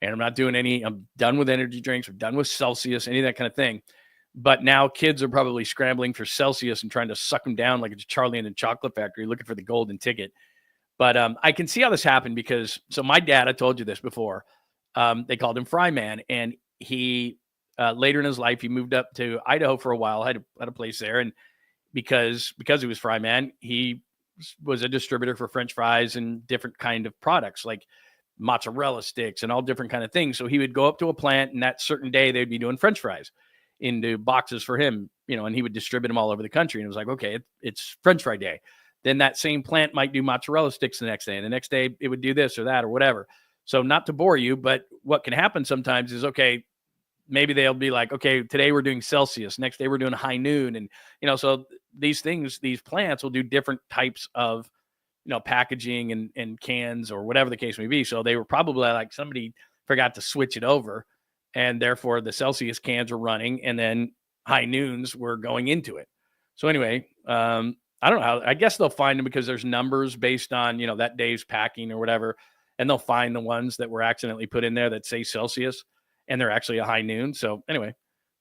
B: and I'm not doing I'm done with energy drinks. I'm done with Celsius, any of that kind of thing. But now kids are probably scrambling for Celsius and trying to suck them down like it's Charlie and the Chocolate Factory, looking for the golden ticket. But I can see how this happened because, so my dad, I told you this before, they called him Fryman, and he, later in his life, he moved up to Idaho for a while, had a place there, and because he was Fryman, he was a distributor for French fries and different kind of products like mozzarella sticks and all different kind of things. So he would go up to a plant, and that certain day they'd be doing French fries into boxes for him, and he would distribute them all over the country. And it was like, okay, it's French fry day. Then that same plant might do mozzarella sticks the next day. And the next day it would do this or that or whatever. So not to bore you, but what can happen sometimes is, okay, maybe they'll be like, okay, today we're doing Celsius. Next day we're doing High Noon. And, so these plants will do different types of, packaging and cans or whatever the case may be. So they were probably like somebody forgot to switch it over. And therefore the Celsius cans are running and then High Noons were going into it. So anyway, I don't know how, I guess they'll find them because there's numbers based on, that day's packing or whatever. And they'll find the ones that were accidentally put in there that say Celsius and they're actually a High Noon. So anyway,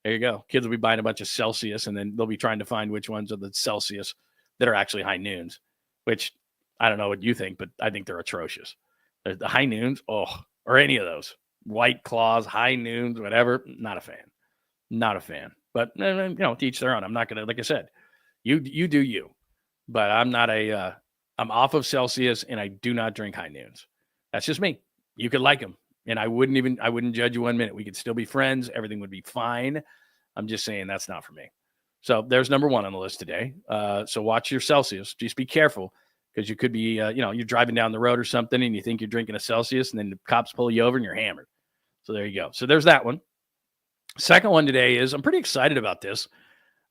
B: there you go. Kids will be buying a bunch of Celsius and then they'll be trying to find which ones are the Celsius that are actually High Noons, which I don't know what you think, but I think they're atrocious. The High Noons, or any of those White Claws, High Noons, whatever. Not a fan, but to each their own. I'm not going to, like I said, you do you. But I'm not I'm off of Celsius and I do not drink High Noons. That's just me. You could like them and I wouldn't judge you 1 minute. We could still be friends. Everything would be fine. I'm just saying that's not for me. So there's number one on the list today. So watch your Celsius. Just be careful because you could be, you're driving down the road or something and you think you're drinking a Celsius and then the cops pull you over and you're hammered. So there you go. So there's that one. Second one today is, I'm pretty excited about this.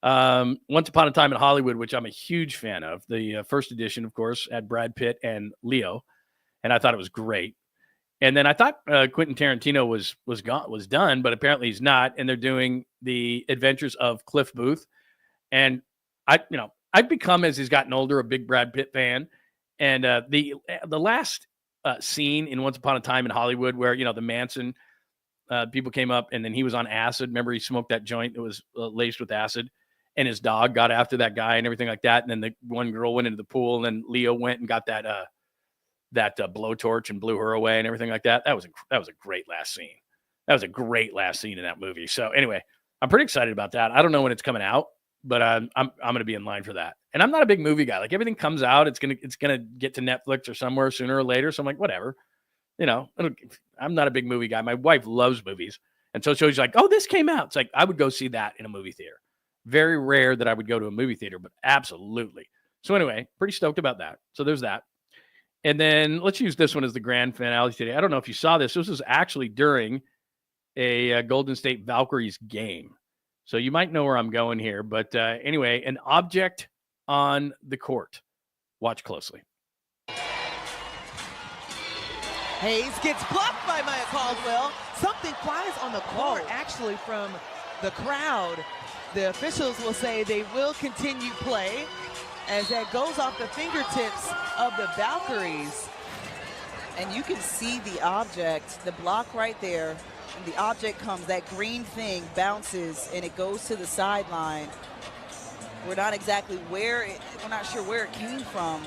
B: Once Upon a Time in Hollywood, which I'm a huge fan of. The first edition, of course, had Brad Pitt and Leo, and I thought it was great. And then I thought Quentin Tarantino was done, but apparently he's not. And they're doing the Adventures of Cliff Booth, and I've become, as he's gotten older, a big Brad Pitt fan. And the last scene in Once Upon a Time in Hollywood, where the Manson people came up, and then he was on acid. Remember, he smoked that joint that was laced with acid. And his dog got after that guy and everything like that. And then the one girl went into the pool, and then Leo went and got that blowtorch and blew her away and everything like that. That was a great last scene. That was a great last scene in that movie. So anyway, I'm pretty excited about that. I don't know when it's coming out, but I'm going to be in line for that. And I'm not a big movie guy. Like everything comes out, it's gonna get to Netflix or somewhere sooner or later. So I'm like, whatever. You know, I'm not a big movie guy. My wife loves movies. And so she's like, oh, this came out. It's like, I would go see that in a movie theater. Very rare that I would go to a movie theater, but absolutely. So anyway, pretty stoked about that. So there's that. And then let's use this one as the grand finale today. I don't know if you saw this. This was actually during a Golden State Valkyries game. So you might know where I'm going here. But anyway, an object on the court. Watch closely.
H: Hayes gets blocked by Maya Caldwell. Something flies on the court, actually, from the crowd. The officials will say they will continue play as that goes off the fingertips of the Valkyries.
I: And you can see the object, the block right there. And the object comes, that green thing bounces, and it goes to the sideline. We're not exactly we're not sure where it came from.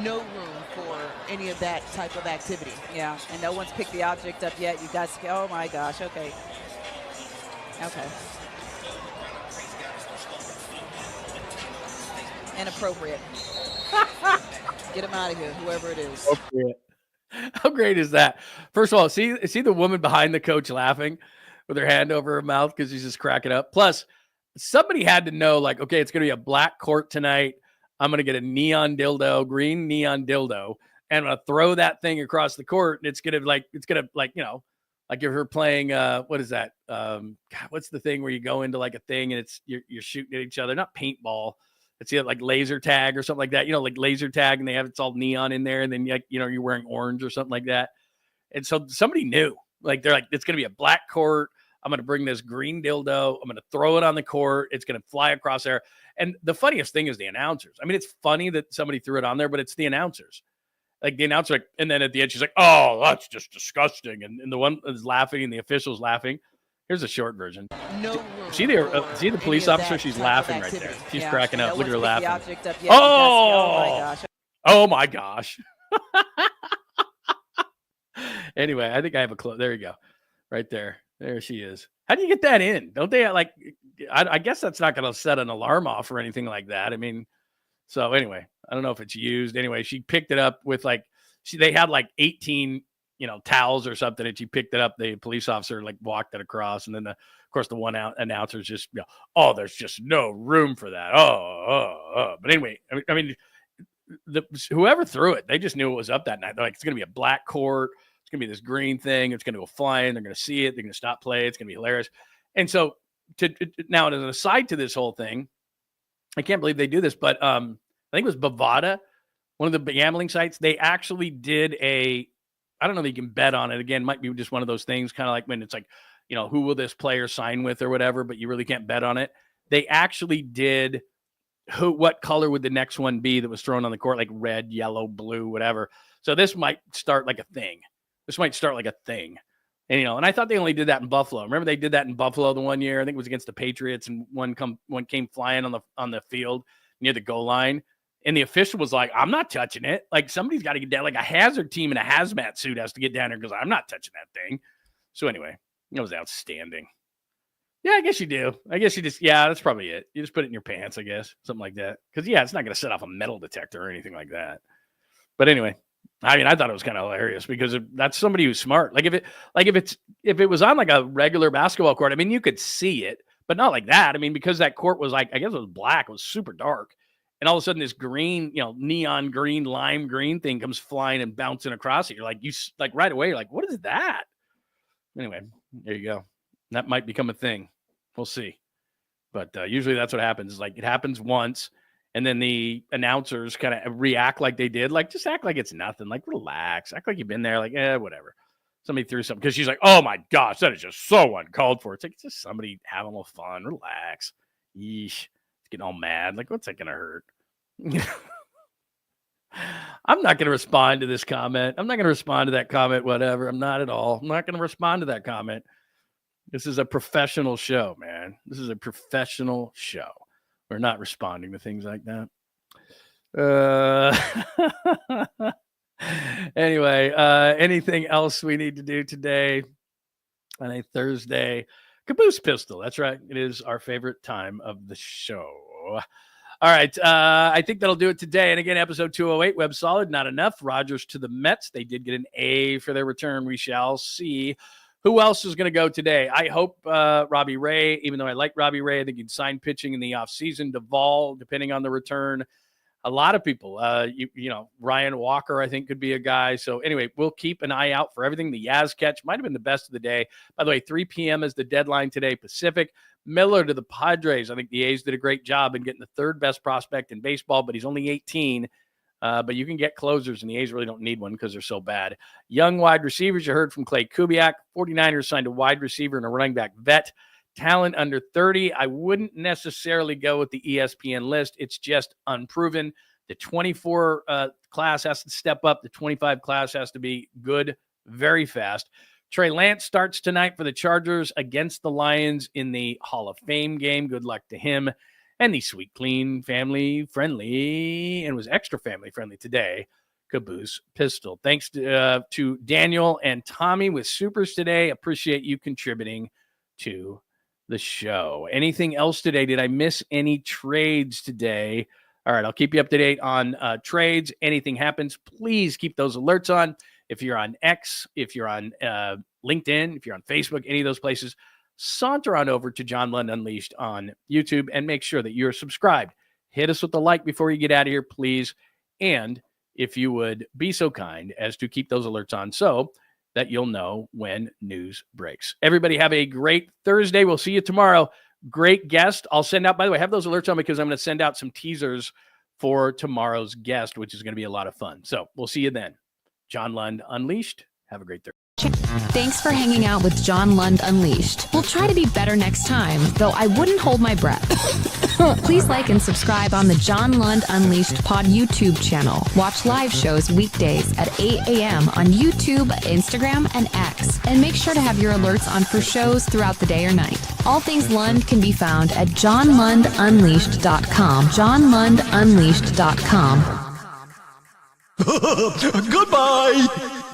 H: No room for any of that type of activity.
I: Yeah, and no one's picked the object up yet. You guys, oh my gosh, okay. Okay. Inappropriate. Get him out of here, whoever it is.
B: Appropriate. How great is that? First of all, see the woman behind the coach laughing with her hand over her mouth because she's just cracking up. Plus, somebody had to know, like, okay, it's going to be a black court tonight. I'm going to get a neon dildo, green neon dildo, and I'm going to throw that thing across the court. And it's going to you know, like if you're playing, what is that? God, what's the thing where you go into like a thing and you're shooting at each other? Not paintball. It's like laser tag or something like that. You know, like laser tag, and it's all neon in there, and then you know you're wearing orange or something like that. And so somebody knew, like they're like, it's going to be a black court. I'm going to bring this green dildo. I'm going to throw it on the court. It's going to fly across there. And the funniest thing is the announcers. I mean, it's funny that somebody threw it on there, but it's the announcers. Like the announcer, like, and then at the end, she's like, "Oh, that's just disgusting." And the one is laughing, and the official's laughing. Here's a short version.
H: No room.
B: See the police officer? She's laughing right there. She's cracking up.
I: No
B: Look at her
I: one's picked the
B: laughing.
I: object up yet.
B: Oh
I: my gosh.
B: Oh my gosh. Anyway, I think I have a clue. There you go. Right there. There she is. How do you get that in? Don't they like, I guess that's not going to set an alarm off or anything like that. I mean, so anyway, I don't know if it's used. Anyway, she picked it up with like, they had like 18, you know, towels or something, and she picked it up. The police officer like walked it across. And then of course the one announcer's just, you know, oh, there's just no room for that. But anyway, I mean, whoever threw it, they just knew it was up that night. They're like, it's going to be a black court. It's going to be this green thing. It's going to go flying. They're going to see it. They're going to stop play. It's going to be hilarious. And so now, as an aside to this whole thing, I can't believe they do this, but I think it was Bovada, one of the gambling sites. They actually did I don't know if you can bet on it. Again, might be just one of those things, kind of like when it's like, you know, who will this player sign with or whatever, but you really can't bet on it. They actually did what color would the next one be that was thrown on the court, like red, yellow, blue, whatever. So this might start like a thing. And, you know, and I thought they only did that in Buffalo. Remember they did that in Buffalo the one year? I think it was against the Patriots, and one came flying on the field near the goal line. And the official was like, I'm not touching it. Like, somebody's got to get down. Like, a hazard team in a hazmat suit has to get down there because I'm not touching that thing. So anyway, it was outstanding. Yeah, I guess you do. I guess you just, yeah, that's probably it. You just put it in your pants, I guess, something like that. Because, yeah, it's not going to set off a metal detector or anything like that. But anyway, I mean, I thought it was kind of hilarious because that's somebody who's smart. Like if it was on like a regular basketball court, I mean, you could see it, but not like that. I mean, because that court was like, I guess it was black, it was super dark. And all of a sudden this green, you know, neon green, lime green thing comes flying and bouncing across it. You're like, right away, you're like, what is that? Anyway, there you go. That might become a thing. We'll see. But usually that's what happens. Like, it happens once, and then the announcers kind of react like they did. Like, just act like it's nothing. Like, relax. Act like you've been there. Like, whatever. Somebody threw something. Because she's like, oh, my gosh, that is just so uncalled for. It's like, it's just somebody having a little fun. Relax. Yeesh. It's getting all mad. Like, what's that going to hurt? I'm not going to respond to this comment. I'm not going to respond to that comment, whatever. I'm not at all. I'm not going to respond to that comment. This is a professional show, man. This is a professional show. We're not responding to things like that. Anyway, anything else we need to do today on a Thursday? Caboose Pistol. That's right. It is our favorite time of the show. All right. I think that'll do it today. And again, episode 208, Webb solid, not enough. Rogers to the Mets. They did get an A for their return. We shall see. Who else is going to go today? I hope Robbie Ray, even though I like Robbie Ray, I think he'd sign pitching in the offseason. Duvall, depending on the return. A lot of people, you know, Ryan Walker, I think could be a guy. So anyway, we'll keep an eye out for everything. The Yaz catch might have been the best of the day. By the way, 3 p.m. is the deadline today, Pacific. Miller to the Padres. I think the A's did a great job in getting the third best prospect in baseball, but he's only 18. But you can get closers, and the A's really don't need one because they're so bad. Young wide receivers, you heard from 𝐾𝐨𝐽. 49ers signed a wide receiver and a running back vet. Talent under 30. I wouldn't necessarily go with the ESPN list. It's just unproven. The 24 class has to step up. The 25 class has to be good very fast. Trey Lance starts tonight for the Chargers against the Lions in the Hall of Fame game. Good luck to him. And the sweet, clean, family-friendly, and was extra family-friendly today, Caboose Pistol. Thanks to Daniel and Tommy with Supers today. Appreciate you contributing to the show. Anything else today? Did I miss any trades today? All right, I'll keep you up to date on trades. Anything happens, please keep those alerts on. If you're on X, if you're on LinkedIn, if you're on Facebook, any of those places, saunter on over to John Lund Unleashed on YouTube and make sure that you're subscribed. Hit us with the like before you get out of here, please. And if you would be so kind as to keep those alerts on so that you'll know when news breaks. Everybody have a great Thursday. We'll see you tomorrow. Great guest. I'll send out, by the way, have those alerts on because I'm going to send out some teasers for tomorrow's guest, which is going to be a lot of fun. So we'll see you then. John Lund Unleashed. Have a great Thursday.
J: Thanks for hanging out with John Lund Unleashed. We'll try to be better next time, though I wouldn't hold my breath. Please like and subscribe on the John Lund Unleashed Pod YouTube channel. Watch live shows weekdays at 8 a.m. on YouTube, Instagram, and X. And make sure to have your alerts on for shows throughout the day or night. All things Lund can be found at johnlundunleashed.com. johnlundunleashed.com.
F: Goodbye!